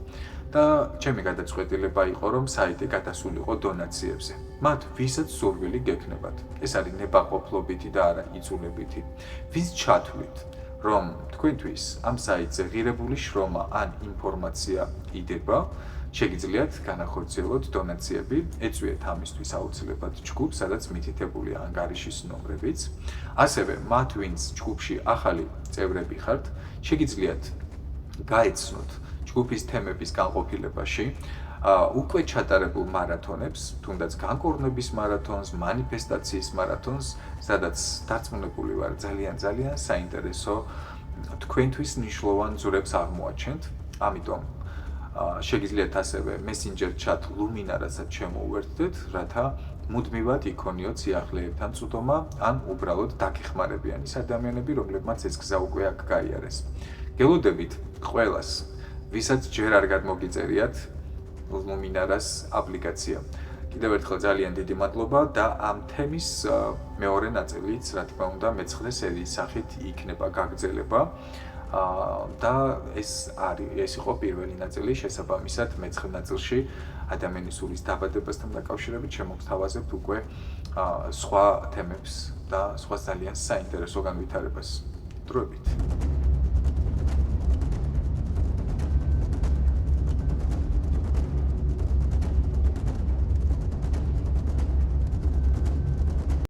და ჩემი გადაწყვეტილება იყო, რომ საიტი გადასულიყო დონაციებზე. მათ ვისაც სურვილი გექნებათ. ეს არის ნებაყოფლობითი და არა იწულებითი. ვის ჩათვლით, რომ თქვენთვის ამ საიტზე ღირებული შრომა ან ინფორმაცია იდება, შეგიძლიათ განახორციელოთ დონაციები, ეწვიეთ ამისთვის აუცილებლად ჯგუფს, სადაც მითითებულია ანგარიშის ნომრებიც. ასევე მათ, ვინც ჯგუფში ახალი წევრები ხართ, შეგიძლიათ გაეცნოთ ჯგუფის თემების განყოფილებაში უკვე ჩატარებულ მარათონებს, თუნდაც განკურნების მარათონს, მანიფესტაციის მარათონს, სადაც დარწმუნებული ვარ ძალიან საინტერესო თქვენთვის მნიშვნელოვან ძურებს აღმოაჩენთ. ამიტომ შეგიძლიათ ასევე Messenger chat Luminara-საც შემოუერთდეთ, რათა მუდმივად იქონიოთ სიახლეებთან წვდომა, ან უბრალოდ დაგეხმარებიან ის ადამიანები, რომლებმაც ეს გზა უკვე აქ გაიარეს. გელოდებით ყველას, ვისაც ჯერ არ გადმოგიწერიათ Luminara-ს აპლიკაცია. კიდევ ერთხელ ძალიან დიდი მადლობა და ამ თემის მეორე ნაწილიც, რა თქმა უნდა, მე-9 სერიის სახით იქნება გაგრძელება. და ეს იყო პირველი ნაწილი, შესაბამისად მე-9 ნაწილში ადამიანის სულის დაბადებასთან დაკავშირებით შემოგთავაზებთ უკვე სხვა თემებს და სხვა ძალიან საინტერესო განვითარებას. დროებით.